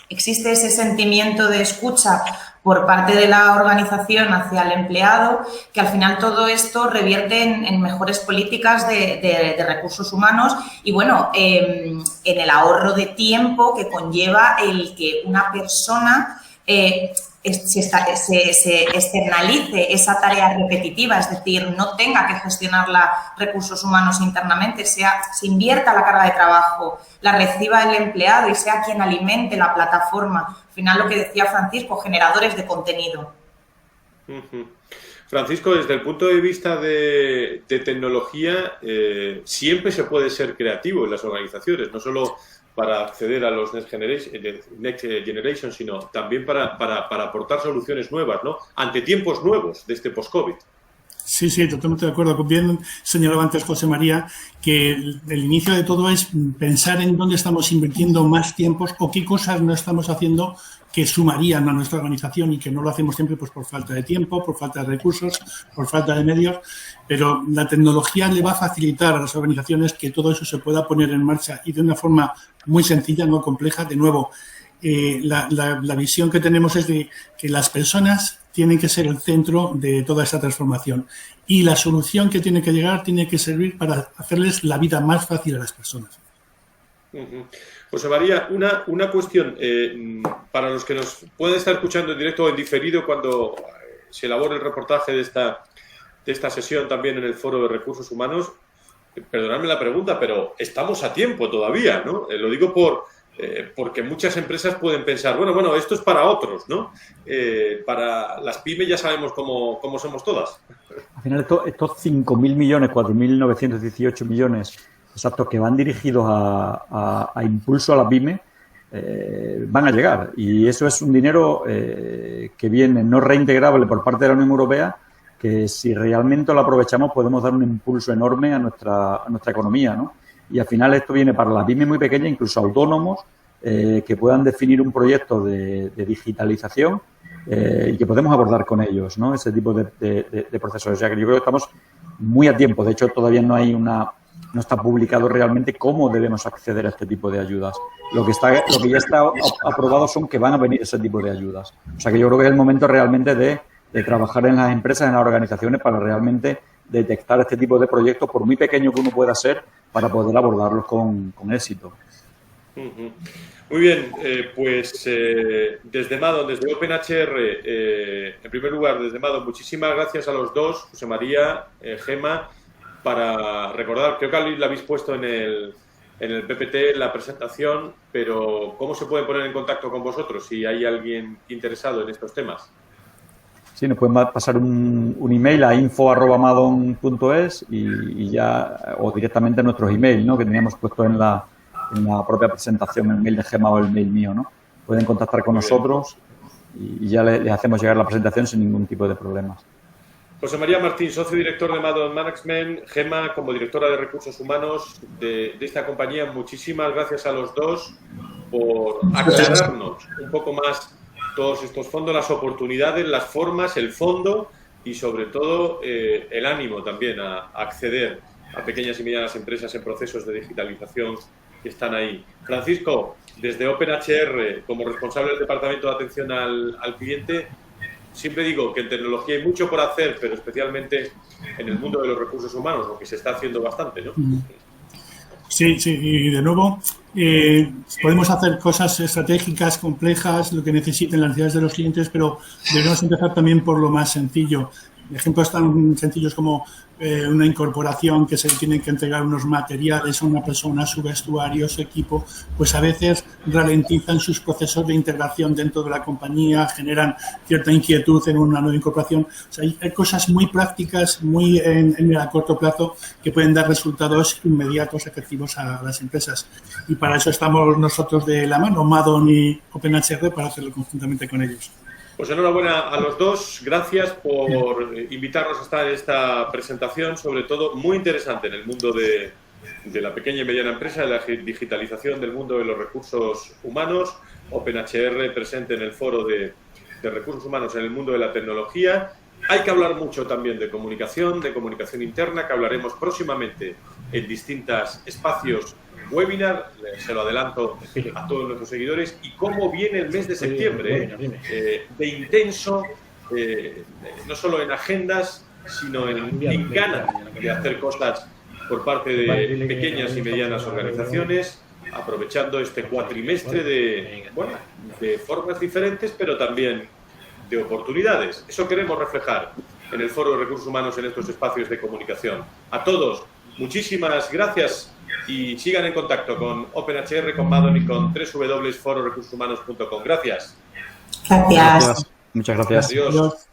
existe ese sentimiento de escucha por parte de la organización hacia el empleado, que al final todo esto revierte en mejores políticas de recursos humanos y, bueno, en el ahorro de tiempo que conlleva el que una persona se externalice esa tarea repetitiva, es decir, no tenga que gestionarla recursos humanos internamente, se invierta la carga de trabajo, la reciba el empleado y sea quien alimente la plataforma. Al final, lo que decía Francisco, generadores de contenido. Francisco, desde el punto de vista de tecnología, siempre se puede ser creativo en las organizaciones, no solo para acceder a los Next Generation, sino también para aportar soluciones nuevas, ¿no? Ante tiempos nuevos de este post-COVID. Sí, totalmente de acuerdo. Bien señalaba antes José María que el inicio de todo es pensar en dónde estamos invirtiendo más tiempos o qué cosas no estamos haciendo que sumarían a nuestra organización y que no lo hacemos siempre pues por falta de tiempo, por falta de recursos, por falta de medios, pero la tecnología le va a facilitar a las organizaciones que todo eso se pueda poner en marcha y de una forma muy sencilla, no compleja. De nuevo, la visión que tenemos es de que las personas tienen que ser el centro de toda esta transformación y la solución que tiene que llegar tiene que servir para hacerles la vida más fácil a las personas. José María, una cuestión para los que nos pueden estar escuchando en directo o en diferido cuando se elabore el reportaje de esta sesión también en el Foro de Recursos Humanos. Perdonadme la pregunta, pero estamos a tiempo todavía, ¿no? Lo digo porque muchas empresas pueden pensar, bueno, esto es para otros, ¿no? Para las pymes ya sabemos cómo somos todas. Al final, estos 5.000 millones, 4.918 millones exactos que van dirigidos a impulso a la pyme, van a llegar. Y eso es un dinero que viene no reintegrable por parte de la Unión Europea, que si realmente lo aprovechamos podemos dar un impulso enorme a nuestra economía, ¿no? Y al final esto viene para la pyme muy pequeña, incluso autónomos, que puedan definir un proyecto de digitalización y que podemos abordar con ellos, ¿no? Ese tipo de procesos. O sea, que yo creo que estamos muy a tiempo. De hecho, todavía no está publicado realmente cómo debemos acceder a este tipo de ayudas. Lo que ya está aprobado son que van a venir ese tipo de ayudas. O sea, que yo creo que es el momento realmente de trabajar en las empresas, en las organizaciones, para realmente detectar este tipo de proyectos, por muy pequeño que uno pueda ser, para poder abordarlos con éxito. Muy bien, pues desde Madon, desde OpenHR, en primer lugar, desde Madon, muchísimas gracias a los dos, José María, Gemma, para recordar, creo que lo habéis puesto en el PPT, la presentación, pero ¿cómo se pueden poner en contacto con vosotros si hay alguien interesado en estos temas? Sí, nos pueden pasar un email a info@madon.es y ya, o directamente nuestros emails, ¿no? Que teníamos puesto en la propia presentación, el mail de Gemma o el mail mío, ¿no? Pueden contactar con nosotros y ya les hacemos llegar la presentación sin ningún tipo de problemas. José María Martín, socio director de Madon Management, Gemma como directora de recursos humanos de esta compañía, muchísimas gracias a los dos por aclararnos un poco más todos estos fondos, las oportunidades, las formas, el fondo y sobre todo el ánimo también a acceder a pequeñas y medianas empresas en procesos de digitalización que están ahí. Francisco, desde OpenHR, como responsable del Departamento de Atención al Cliente, siempre digo que en tecnología hay mucho por hacer, pero especialmente en el mundo de los recursos humanos, lo que se está haciendo bastante, ¿no? Sí, y de nuevo, podemos hacer cosas estratégicas, complejas, lo que necesiten las necesidades de los clientes, pero debemos empezar también por lo más sencillo. Ejemplos tan sencillos como una incorporación que se tienen que entregar unos materiales a una persona, su vestuario, su equipo, pues a veces ralentizan sus procesos de integración dentro de la compañía, generan cierta inquietud en una nueva incorporación. O sea, hay cosas muy prácticas, muy a corto plazo, que pueden dar resultados inmediatos, efectivos a las empresas. Y para eso estamos nosotros de la mano, Madon y OpenHR, para hacerlo conjuntamente con ellos. Pues enhorabuena a los dos, gracias por invitarnos a estar en esta presentación, sobre todo muy interesante en el mundo de la pequeña y mediana empresa, de la digitalización del mundo de los recursos humanos. OpenHR presente en el foro de recursos humanos en el mundo de la tecnología. Hay que hablar mucho también de comunicación interna, que hablaremos próximamente en distintos espacios webinar, se lo adelanto a todos nuestros seguidores, y cómo viene el mes de septiembre, de intenso, no solo en agendas, sino en ganas de hacer cosas por parte de pequeñas y medianas organizaciones, aprovechando este cuatrimestre de formas diferentes, pero también de oportunidades. Eso queremos reflejar en el Foro de Recursos Humanos en estos espacios de comunicación. A todos, muchísimas gracias. Y sigan en contacto con OpenHR, con Madon y con www.fororecursoshumanos.com. Gracias. Gracias. Muchas gracias. Adiós.